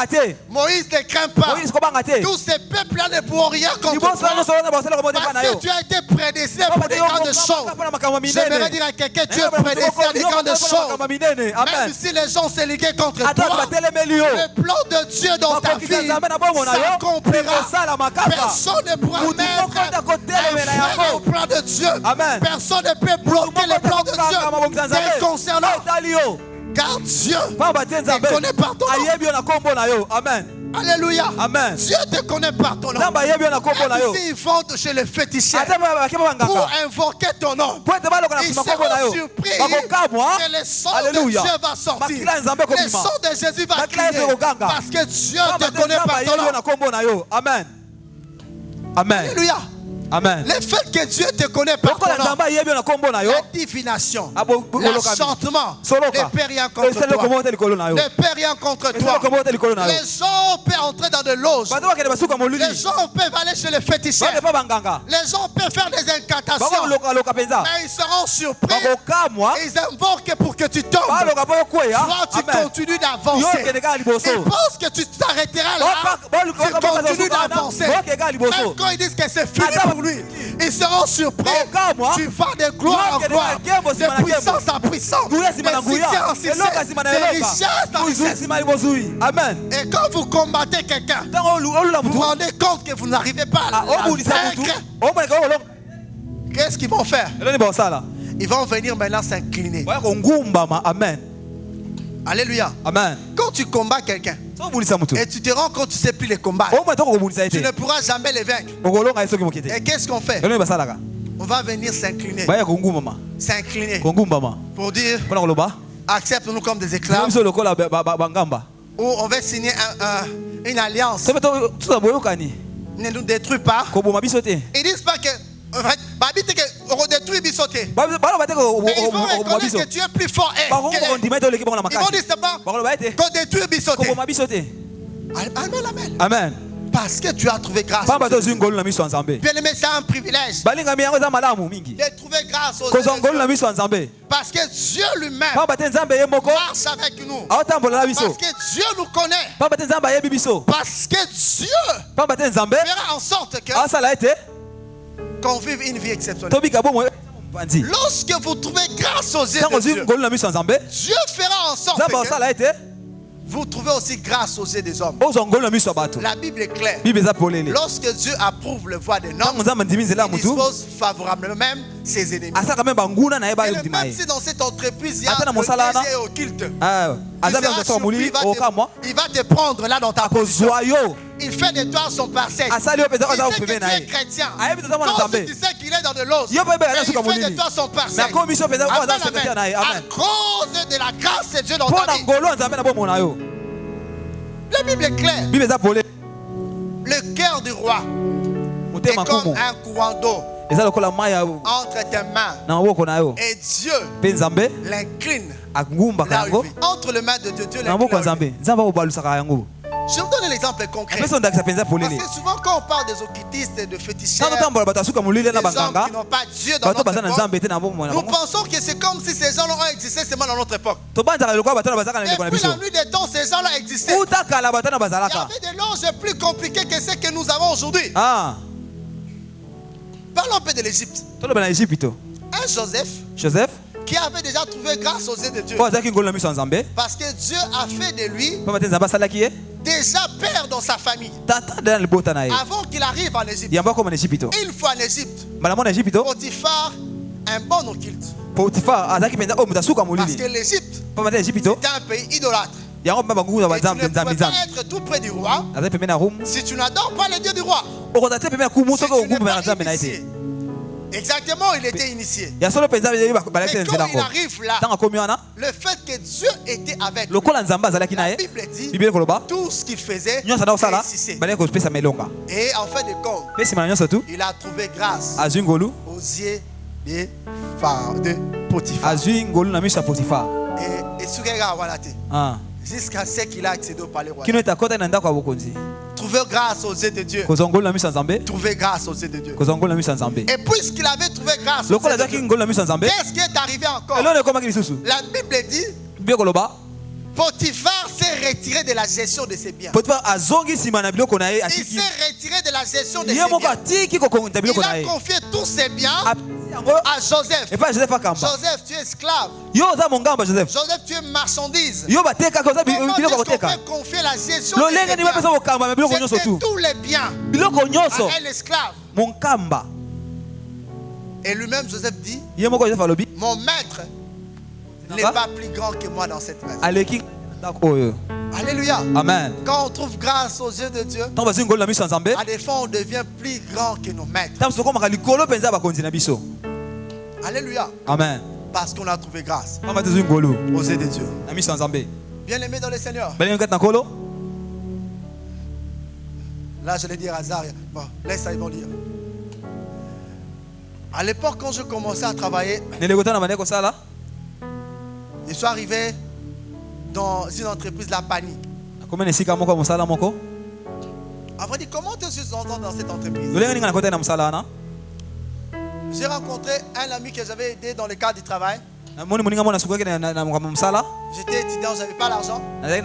Moïse ne craint pas. Tous ces peuples-là ne pourront rien contre toi. Parce que tu as été prédestiné pour des grandes choses. J'aimerais dire à quelqu'un, tu es prédestiné à des grandes choses. Même si les gens s'est ligués contre toi, le plan de Dieu dans ta vie s'accomplira. Personne ne pourra mettre un frein au plan de Dieu. Personne ne peut bloquer le plan de Dieu concernant. Car Dieu te connaît par ton nom. Alléluia. Amen. Dieu te connaît par ton nom. Ils vont chez le féticheur pour invoquer ton nom. Ils seront surpris que le sang de Dieu va sortir. Le sang de Jésus va crier parce que Dieu te connaît par ton nom. Amen. Amen. Alléluia. Amen. Le fait que Dieu te connaît par ton nom, la divination, l'enchantement ne peut rien contre toi. Ne peut rien contre toi. Les gens peuvent entrer dans de l'ose. Les gens peuvent aller chez le féticheur. Les gens peuvent faire des incantations. Mais ils seront surpris. Ils invoquent pour que tu tombes. Toi, tu continues d'avancer. Ils pensent que tu t'arrêteras là. Tu continues d'avancer. Même quand ils disent que c'est fini pour lui, ils seront surpris. Tu vas de gloire en gloire, de puissance en puissance, de succès en succès, de richesse en richesse. Amen. Et quand vous combattez quelqu'un, vous vous rendez compte que vous n'arrivez pas à vaincre. Qu'est-ce qu'ils vont faire? Ils vont venir maintenant s'incliner. Amen. Alléluia. Amen. Quand tu combats quelqu'un et tu te rends compte que tu ne sais plus les combattre, tu ne pourras jamais les vaincre. Et qu'est-ce qu'on fait? On va venir s'incliner. S'incliner pour dire accepte-nous comme des esclaves. Ou on va signer une alliance. Ne nous détruis pas. Ils disent pas que on détruit Bissoté. Mais ils vont reconnaître que tu es plus fort. Ils vont dire simplement qu'on détruit Bissoté. Amen. Amen. Parce que tu as trouvé grâce. Bien aimé, c'est un privilège de trouver grâce aux Dieu. Parce que Dieu lui-même marche avec nous. Parce que Dieu nous connaît. Parce que Dieu fera en sorte que qu'on vive une vie exceptionnelle. Lorsque vous trouvez grâce aux yeux de Dieu, Dieu fera en sorte que vous trouvez aussi grâce aux yeux des hommes. La Bible est claire. Lorsque Dieu approuve le voie des hommes, il dispose favorablement même ses ennemis. Et même si dans cette entreprise il y a un léger occulte, il va te prendre là dans ta position. Il fait de toi son parcelle. Il sait que tu es chrétien. Quand tu sais qu'il est dans de l'os, il fait de toi son parcelle. À cause de la grâce de Dieu dans ta vie. La Bible est claire. Le cœur du roi est comme un courant d'eau entre tes mains. Et Dieu l'incline là où il vit. Entre les mains de Dieu, Dieu l'incline. Je vous donne l'exemple concret. Parce que souvent quand on parle des occultistes et de féticheurs, des hommes qui n'ont pas Dieu dans notre époque, nous pensons que c'est comme si ces gens-là ont existé seulement dans notre époque. Et puis la nuit des temps, ces gens-là existaient. Il y avait des langues plus compliquées que celles que nous avons aujourd'hui. Parlons un peu de l'Égypte. Un Joseph qui avait déjà trouvé grâce aux yeux de Dieu. Parce que Dieu a fait de lui déjà père dans sa famille. Avant qu'il arrive en Égypte. Une fois en Égypte, Potiphar, un bon occulte. Parce que l'Égypte était un pays idolâtre. Et tu ne peux pas être tout près du roi si tu n'adores pas le Dieu du roi. Si tu n'es pas initié. Exactement, il était initié. Mais quand il arrive là, le fait que Dieu était avec lui, la Bible dit tout ce qu'il faisait réussissait. Et en fin de compte, il a trouvé grâce aux yeux de Potiphar. Et jusqu'à ce qu'il a accédé au palais royal. Trouver grâce aux yeux de Dieu. Trouver grâce aux yeux de Dieu. Et puisqu'il avait trouvé grâce aux yeux de Dieu, qu'est-ce qui est arrivé encore? La Bible dit Potiphar s'est retiré de la gestion de ses biens. Il s'est retiré de la gestion de ses biens. Il a confié tous ses biens à Joseph. Joseph, tu es esclave. Joseph, tu es marchandise. Comment est-ce qu'on peut confier la gestion de ses biens? C'était tous les biens à un esclave. Et lui-même, Joseph dit, mon maître n'est pas plus grand que moi dans cette maison. Alléluia. Amen. Quand on trouve grâce aux yeux de Dieu, à des fois on devient plus grand que nos maîtres. Alléluia. Amen. Parce qu'on a trouvé grâce aux yeux de Dieu. Bien aimé dans le Seigneur. Là, je vais dire à Zaria. Bon, laisse ça, ils vont lire. À l'époque, quand je commençais à travailler, je suis arrivé dans une entreprise, la panique. Avant dit, comment tu es dans cette entreprise? J'ai rencontré un ami que j'avais aidé dans le cadre du travail. J'étais étudiant, je n'avais pas l'argent. Mais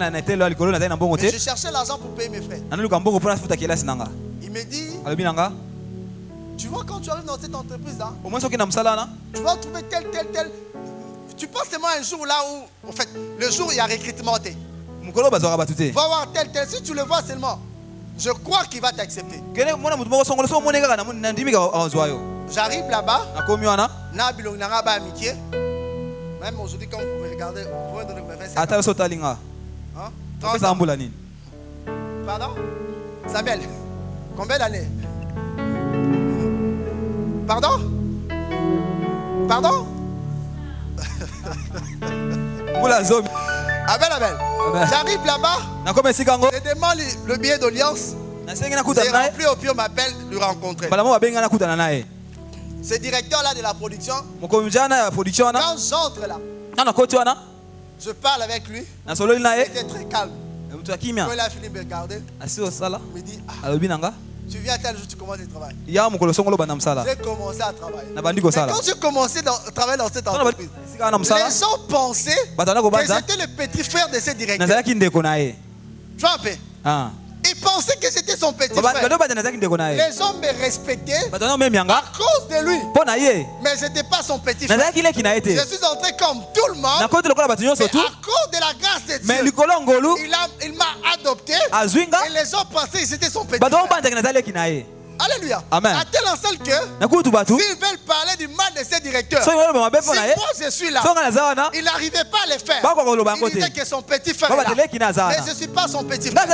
je cherchais l'argent pour payer mes frais. Il me dit, tu vois quand tu arrives dans cette entreprise-là, tu vas trouver tel. Tu penses seulement un jour là où, en fait, le jour où il y a recrutement. Va voir tel. Si tu le vois seulement, je crois qu'il va t'accepter. J'arrive là-bas. Même aujourd'hui, quand vous regardez, vous pouvez donner mes 25 ans. Pardon? Isabelle, combien d'années? Pardon? Abel. J'arrive là-bas. Je demande le billet d'audience. J'ai rempli au pied, on m'appelle lui rencontrer. Ce directeur-là de la production, quand j'entre là, je parle avec lui. Il était très calme. Quand il a fini de me regarder, il me dit, tu viens tel jour, tu commences le travail. J'ai commencé à travailler. Et quand j'ai commencé à travailler dans cette entreprise, les gens pensaient que j'étais le petit frère de ce directeur. Tu vois un peu? Ils pensaient que j'étais son petit frère. Les gens me respectaient à cause de lui. Mais je n'étais pas son petit frère. Je suis entré comme tout le monde. Mais à cause de la grâce de Dieu, il m'a adopté. Et les gens pensaient que j'étais son petit frère. Alléluia. Amen. À tel enseigne que s'ils veulent parler du mal de ces directeurs, si moi je suis là, il n'arrivait pas à le faire. Il disait que son petit frère est là. Mais je ne suis pas son petit frère.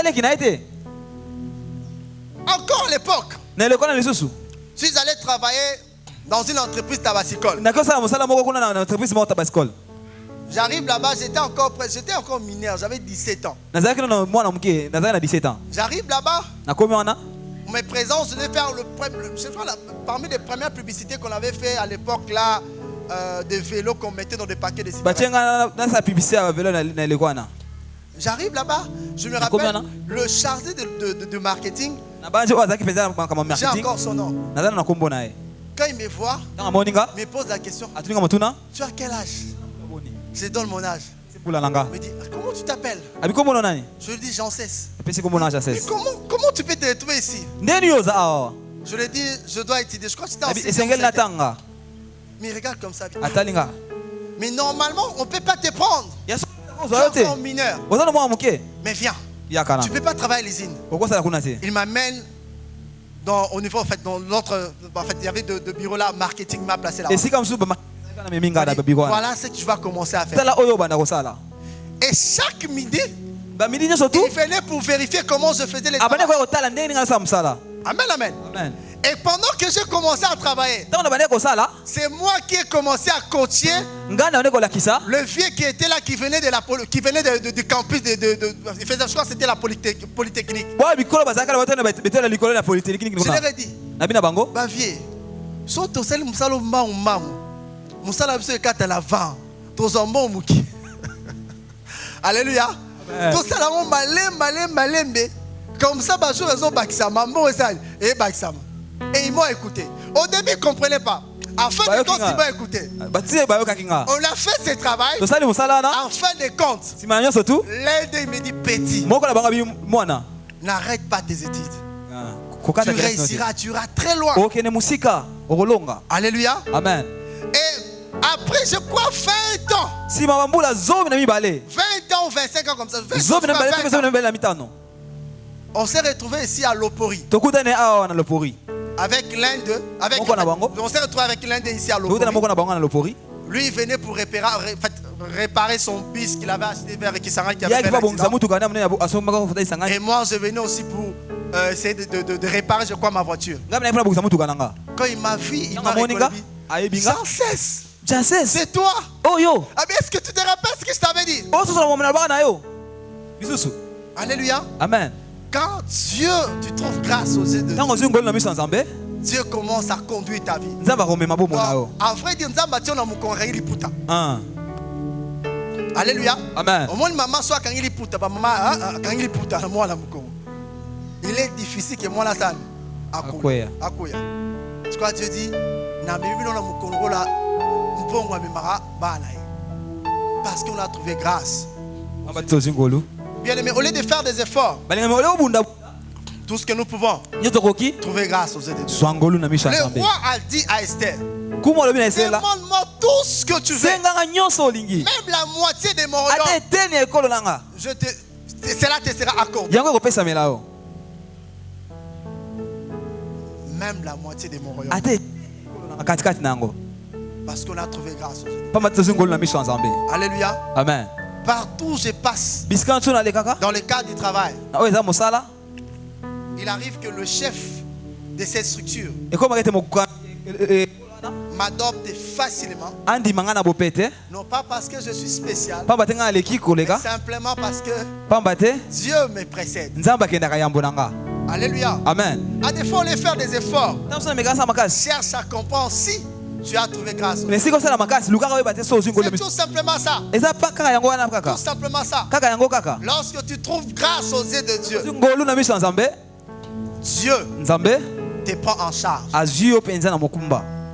Encore à l'époque, si j'allais travailler dans une entreprise tabacicole, j'arrive là-bas, j'étais encore mineur, j'avais 17 ans. J'arrive là-bas, on me présente, je vais faire parmi les premières publicités qu'on avait fait à l'époque là, des vélos qu'on mettait dans des paquets de cigarettes. J'arrive là-bas, je me rappelle le chargé de marketing. J'ai encore son nom. Quand il me voit, il me pose la question, tu as quel âge? Je donne mon âge. Il me dit, comment tu t'appelles? Je lui dis, j'en cesse. Mais comment tu peux te retrouver ici? Je lui dis, je dois étudier. Je crois que c'était en 6e. Mais il regarde comme ça. Mais normalement, on ne peut pas te prendre. Tu es encore mineur. Mais viens. Tu ne peux pas travailler à l'usine. Il m'amène au niveau, en fait, dans l'autre. En fait, il y avait deux bureaux là, marketing m'a placé là. Voilà ce que je vais commencer à faire. Et chaque midi, il venait pour vérifier comment je faisais les travaux. Amen. Et pendant que j'ai commencé à travailler, c'est moi qui ai commencé à coacher le vieux qui était là, qui venait du campus il faisait, je crois que c'était la Polytechnique. Je leur ai dit, vieux, so to sali musalo mamu musala biso ekata la vent tozombo muki. Alléluia. Tout ça là malembe comme ça ba jour raison bakisama mbo esali et bakisama. Et ils m'ont écouté. Au début ils comprenaient pas. En fin de compte, ils m'ont écouté. On a fait ce travail. En fin de compte, l'un d'eux me dit, petit, n'arrête pas tes études. Tu réussiras, tu iras très loin. Alléluia. Amen. Et après, je crois 20 ans. 20 ans ou 25 ans comme ça. 20 ans. On s'est retrouvés ici à Lopori. Avec l'un d'eux. On s'est retrouvé avec l'un d'eux ici à Lopori. Lui, il venait pour réparer son bis qu'il avait acheté vers Kisanga qui avait fait l'accident. Et moi, je venais aussi pour essayer de réparer, je crois, ma voiture. Quand il m'a vu, il m'a reconnu. Sans cesse. C'est toi. Oh yo. Ah, mais est-ce que tu te rappelles ce que je t'avais dit? Alléluia. Amen. Quand Dieu, tu trouves grâce aux yeux de Dieu, Dieu commence à conduire ta vie. En vrai, Dieu nous a alléluia. Amen. Il est difficile que moi là ça. Akoya. Tu crois Dieu dit parce qu'on a trouvé grâce. Bien aimé, au lieu de faire des efforts, tout ce que nous pouvons, trouver grâce aux yeux de Dieu. Le roi a dit à Esther, demande-moi tout ce que tu veux, même la moitié de mon royaume, cela te sera accordé. Même la moitié de mon royaume. Parce qu'on a trouvé grâce aux yeux de Dieu. Alléluia. Amen. Partout où je passe, dans le cadre du travail, il arrive que le chef de cette structure m'adopte facilement. Non pas parce que je suis spécial, mais simplement parce que Dieu me précède. Alléluia. Amen. À défaut de faire des efforts, cherche à comprendre si tu as trouvé grâce. C'est tout simplement ça. Tout simplement ça. Lorsque tu trouves grâce aux yeux de Dieu, Dieu te prend en charge.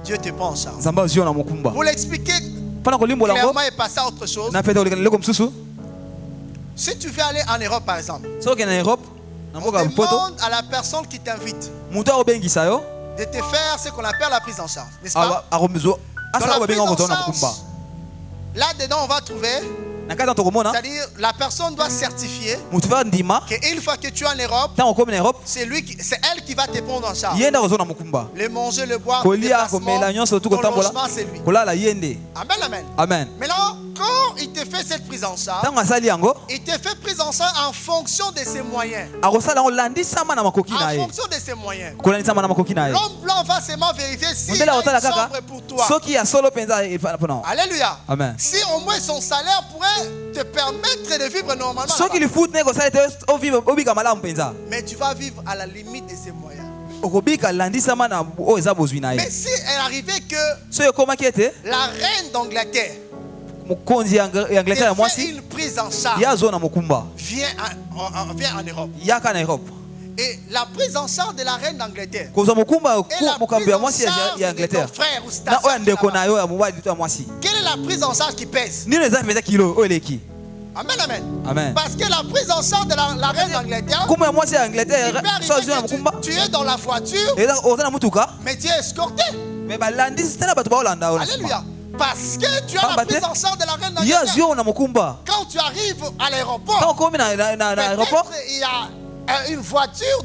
Dieu te prend en charge. Pour l'expliquer clairement et passer à autre chose, si tu veux aller en Europe par exemple, on demande à la personne qui t'invite de te faire ce qu'on appelle la prise en charge, n'est-ce pas? Dans la prise en charge, là-dedans on va trouver, c'est-à-dire la personne doit certifier qu'une fois que tu es en Europe, c'est elle qui va te prendre en charge. Le manger, le boire, le déplacement, ton logement, c'est lui. Amen, amen. Amen. Maintenant, quand il te fait cette prise en charge, il te fait prise en charge en fonction de ses moyens. En fonction de ses moyens. L'homme blanc va seulement vérifier s'il est sobre pour toi. Alléluia. Amen. Si au moins son salaire pourrait te permettre de vivre normalement. Mais tu vas vivre à la limite de ses moyens. Mais si elle arrivait que la reine d'Angleterre fait une prise en charge, viens en Europe. Et la prise en charge de la reine d'Angleterre et la prise en charge de ton frère ou ta soeur, quelle est la prise en charge qui pèse? Amen, amen. Amen. Parce que la prise en charge de la reine d'Angleterre, tu es dans la voiture, mais tu es escorté. Alléluia. Parce que tu as la prise en charge de la reine d'Angleterre. Quand tu arrives à l'aéroport, peut-être il y a une voiture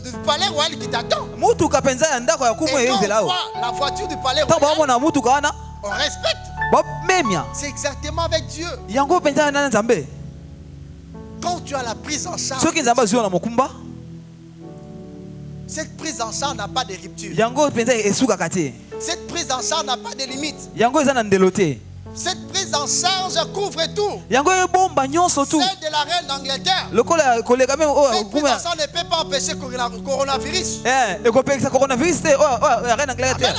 du palais royal qui t'attend. Et quand on voit la voiture du palais royal, on respecte. C'est exactement avec Dieu. Quand tu as la prise en charge, cette prise en charge n'a pas de rupture. Cette prise en charge n'a pas de limite. Cette prise en charge couvre tout. Celle de la reine d'Angleterre. Cette prise en charge ne peut pas empêcher le coronavirus. Amen,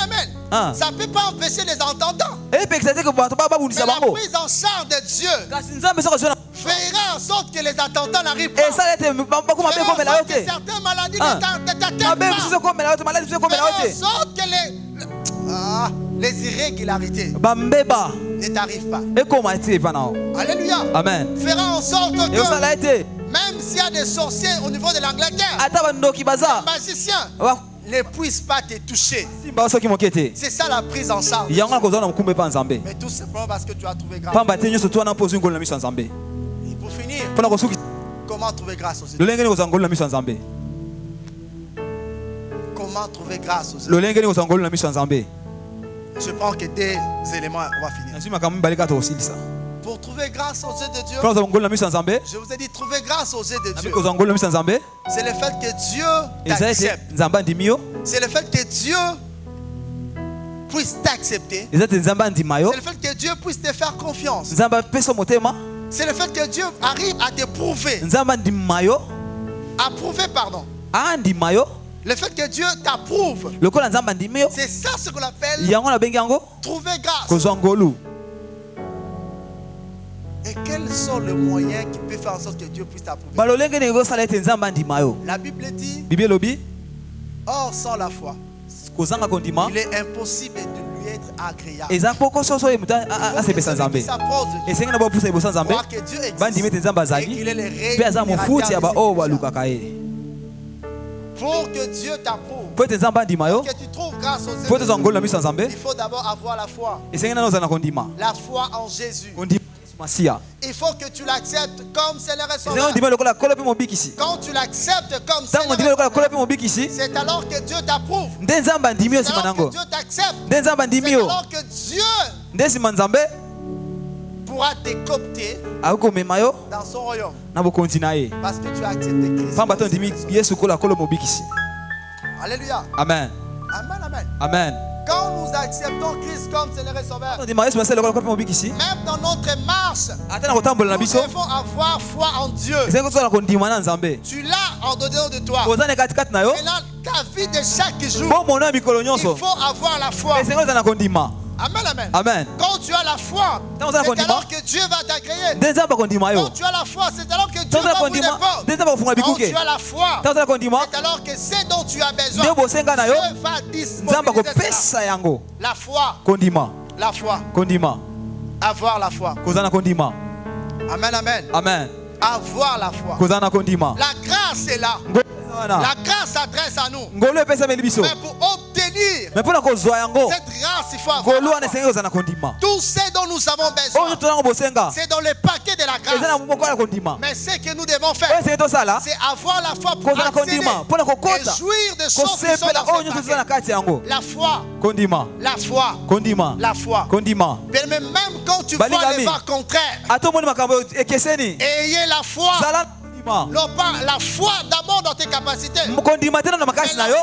amen. Ça ne peut pas empêcher les entendants. Mais la prise en charge de Dieu fera en sorte que les attendants n'arrivent pas. Fera en sorte que certaines maladies ne t'atteignent pas. Fera en sorte que les irrégularités ne t'arrivent pas. Alléluia. Amen. Fera en sorte que même s'il y a des sorciers au niveau de l'Angleterre, les magiciens ne puissent pas te toucher. C'est ça la prise en charge. Mais tout simplement parce que tu as trouvé grâce. Et pour finir, comment trouver grâce aux yeux? Comment trouver grâce aux yeux? Je prends que deux éléments, on va finir. Pour trouver grâce aux yeux de Dieu. Je vous ai dit trouver grâce aux yeux de Dieu. C'est le fait que Dieu t'accepte. C'est le fait que Dieu puisse t'accepter. C'est le fait que Dieu puisse te faire confiance. C'est le fait que Dieu arrive à t'éprouver. Approuver, pardon. Le fait que Dieu t'approuve. C'est ça ce qu'on appelle trouver grâce. Et quels sont les moyens qui peuvent faire en sorte que Dieu puisse t'approuver? La Bible dit, or sans la foi, il est impossible de lui être agréable. Il faut que celui qui s'approche de Dieu croit que Dieu existe et qu'il est le rémunérateur. Pour que Dieu t'approuve, pour que tu trouves grâce aux yeux de Dieu, il faut d'abord avoir la foi. La foi en Jésus. Il faut que tu l'acceptes comme Seigneur et Sauveur. Quand tu l'acceptes comme Seigneur et Sauveur, c'est alors que Dieu t'approuve. C'est alors que Dieu t'accepte. C'est alors que Dieu pourra t'écopter dans son royaume. Parce que tu as accepté Christ. Alléluia. Amen. Amen, amen. Amen. Quand nous acceptons Christ comme Seigneur et Sauveur, même dans notre marche, nous devons avoir foi en Dieu. Tu l'as en dedans de toi. Et là, ta vie de chaque jour, il faut avoir la foi. Amen, amen. Amen. Quand tu as la foi, c'est alors que Dieu va t'agréer. Quand tu as la foi, c'est alors que Dieu va ouvrir les portes. Quand tu as la foi, c'est alors que c'est dont tu as besoin, Dieu va disponibiliser cela. La foi. La foi. Avoir la foi. Amen, amen. Amen. Avoir la foi. La grâce est là. La grâce s'adresse à nous. Mais pour obtenir cette grâce, il faut avoir la foi. Tout ce dont nous avons besoin, c'est dans le paquet de la grâce. Mais ce que nous devons faire, c'est avoir la foi pour accéder et jouir des choses qui sont dans ce paquet. La foi. La foi. La foi. Mais même quand tu vois les vents contraires, ayez la foi. Non pas la foi d'abord dans tes capacités, mais la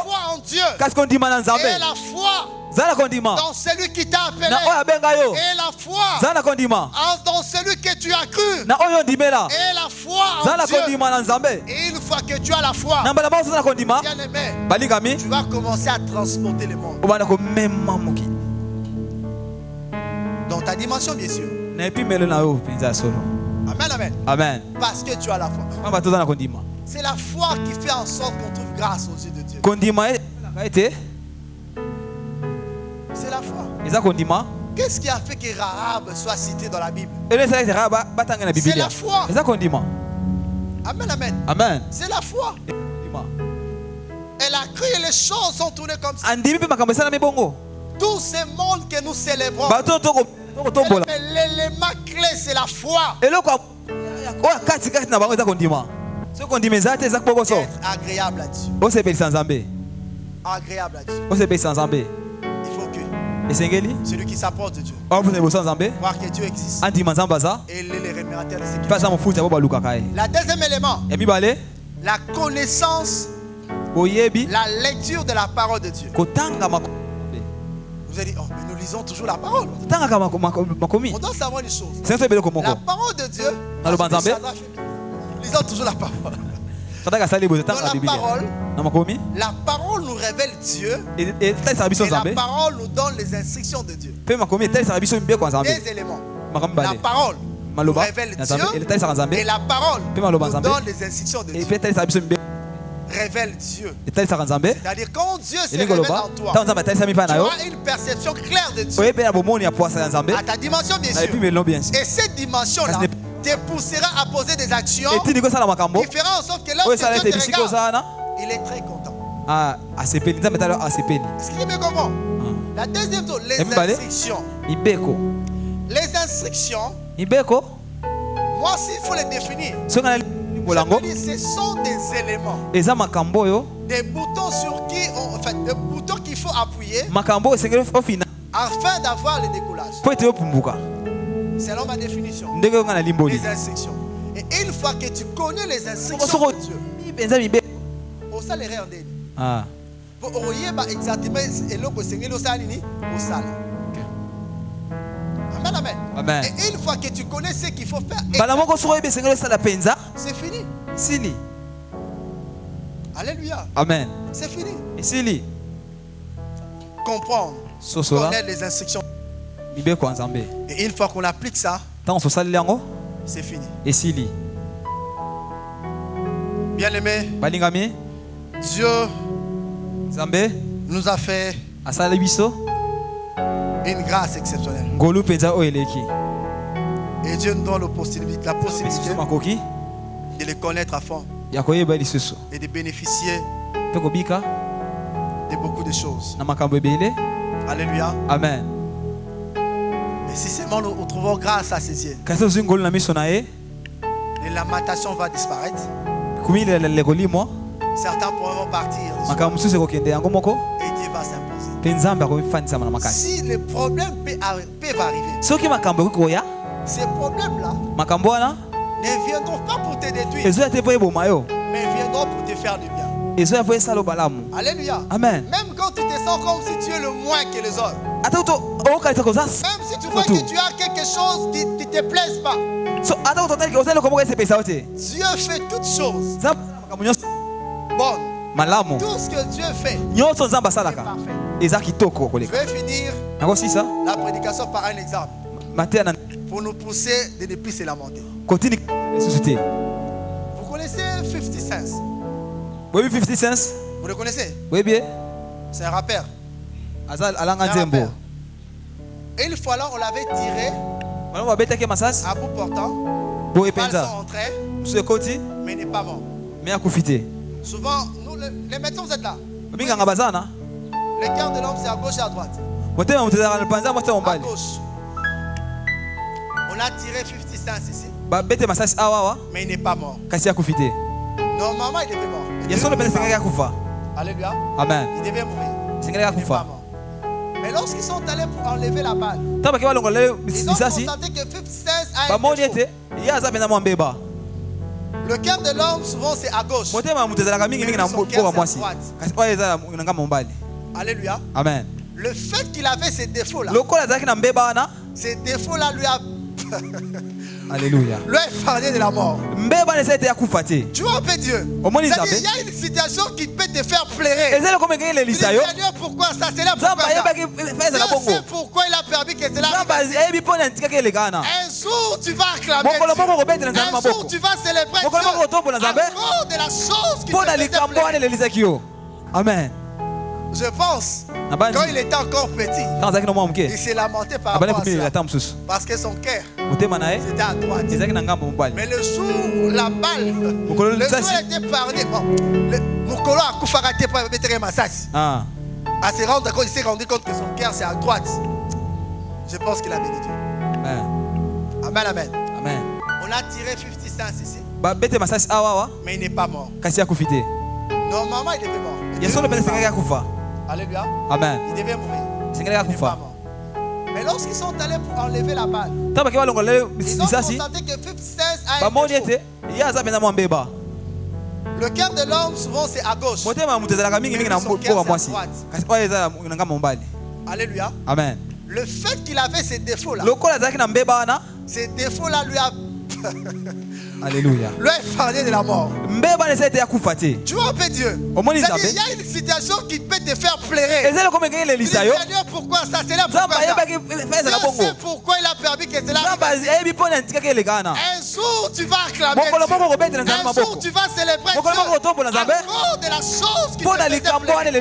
foi en Dieu et la foi dans celui qui t'a appelé et la foi dans celui que tu as cru et la foi en Dieu. Et une fois que tu as la foi, bien aimé, tu vas commencer à transporter le monde dans ta dimension, bien sûr. Amen, amen. Amen. Parce que tu as la foi. C'est la foi qui fait en sorte qu'on trouve grâce aux yeux de Dieu. C'est la foi. Qu'est-ce qui a fait que Rahab soit cité dans la Bible? C'est la foi. Amen, amen. Amen. C'est la foi. Elle a cru et les choses sont tournées comme ça. Tout ce monde que nous célébrons, l'élément clé, c'est la foi. Être agréable à Dieu. Agréable à Dieu. Il faut que celui qui s'approche de Dieu croire que Dieu existe et il est le rémunérateur de ce qu'il fait. La deuxième élément, la connaissance, la lecture de la parole de Dieu. Vous allez dire, oh, mais nous lisons toujours la parole. On doit savoir une chose. La parole de Dieu, nous lisons toujours la parole. Dans la parole nous révèle Dieu et la parole nous donne les instructions de Dieu. Des éléments. La parole nous révèle Dieu et la parole nous donne les instructions de Dieu. Révèle Dieu. C'est-à-dire quand Dieu se révèle en toi, tu auras une perception claire de Dieu à ta dimension, bien sûr. Et cette dimension-là te poussera à poser des actions qui feront en sorte que lorsque Dieu te regarde, il est très content. Est-ce qu'il me comprend? La deuxième chose, les instructions. Les instructions, moi s'il faut les définir, ce sont des éléments, des boutons sur qui des boutons qu'il faut appuyer afin d'avoir le décollage. Selon ma définition. Les instructions. Et une fois que tu connais les instructions de Dieu, on sait les réels. Ah. Pour exactement Amen, amen. Amen. Et une fois que tu connais ce qu'il faut faire, c'est fini. Alléluia. Amen. C'est fini. Et fini. Comprendre. Connaître les instructions. Et une fois qu'on applique ça, c'est fini. Et fini. Bien-aimé, Dieu nous a fait une grâce exceptionnelle. Et Dieu nous donne la possibilité de les connaître à fond et de bénéficier de beaucoup de choses. Alléluia. Amen. Et si seulement nous trouvons grâce à ses yeux, lamentation va disparaître. Certains pourront partir et Dieu va s'imposer. Si les problèmes peuvent arriver, ces problèmes-là ne viendront pas pour te détruire, mais viendront pour te faire du bien. Alléluia. Amen. Même quand tu te sens comme si tu es le moins que les autres, même si tu vois que tu as quelque chose qui ne te plaise pas, Dieu fait toutes choses bonnes. Tout ce que Dieu fait est parfait. Je vais finir la prédication par un exemple pour nous pousser de ne plus se lamenter. Vous connaissez 50 Cent? Oui, 50 Cent. Vous le connaissez? Oui, bien. C'est un rappeur. Et une fois là, on l'avait tiré à bout portant. Les balles sont entrées, mais il n'est pas mort. Souvent, nous, les médecins, vous êtes là. Le cœur de l'homme, c'est à gauche et à droite. À gauche. On a tiré 50 Cent ici, mais il n'est pas mort. Normalement, il devait mort. Alléluia. Amen. Il devait mourir. Il n'est pas mort. Mais lorsqu'ils sont allés pour enlever la balle, ils ont constaté que 50 Cent a été faux. Le cœur de l'homme, souvent, c'est à gauche. Mais son cœur, c'est à droite. Alléluia. Amen. Le fait qu'il avait ces défauts-là, ces défauts-là lui a Alléluia. lui a épargné de la mort. Tu vois un peu Dieu. Il y a une situation qui peut te faire pleurer. Tu dis, Seigneur, pourquoi ça? C'est là pourquoi ça. Dieu sait pourquoi il a permis que cela arrive. Un jour tu vas acclamer Dieu. Un jour tu vas célébrer Dieu. À cause de la chose qui te fait pleurer. Amen. Je pense, quand il était encore petit, il s'est lamenté par rapport à cela. Parce que son cœur, c'était à droite. Mais le jour où la balle, le jour où elle était épargné, Mokolo a Koufaraté pour mettre Massas. Il s'est rendu compte que son cœur, c'est à droite. Je pense qu'il a béni Dieu. Amen, amen. On a tiré 50 Cent ici, mais il n'est pas mort. Normalement, il devait mort. Alléluia. Amen. Il devait mourir. Il n'est pas mort. Mais lorsqu'ils sont allés pour enlever la balle, ils ont constaté que 50 Cent a été faux. Le cœur de l'homme, souvent, c'est à gauche. Mais son cœur, c'est à droite. Alléluia. Amen. Le fait qu'il avait ces défauts-là, ces défauts-là lui a Alléluia. lui a épargné de la mort. Tu vois un peu Dieu. Il y a une situation qui peut te faire pleurer. Tu dis, Seigneur, pourquoi ça? C'est là pourquoi ça. Dieu sait pourquoi il a permis que cela arrive. Un jour tu vas acclamer Dieu. Un jour tu vas célébrer Dieu. À cause de la chose qui te fait pleurer.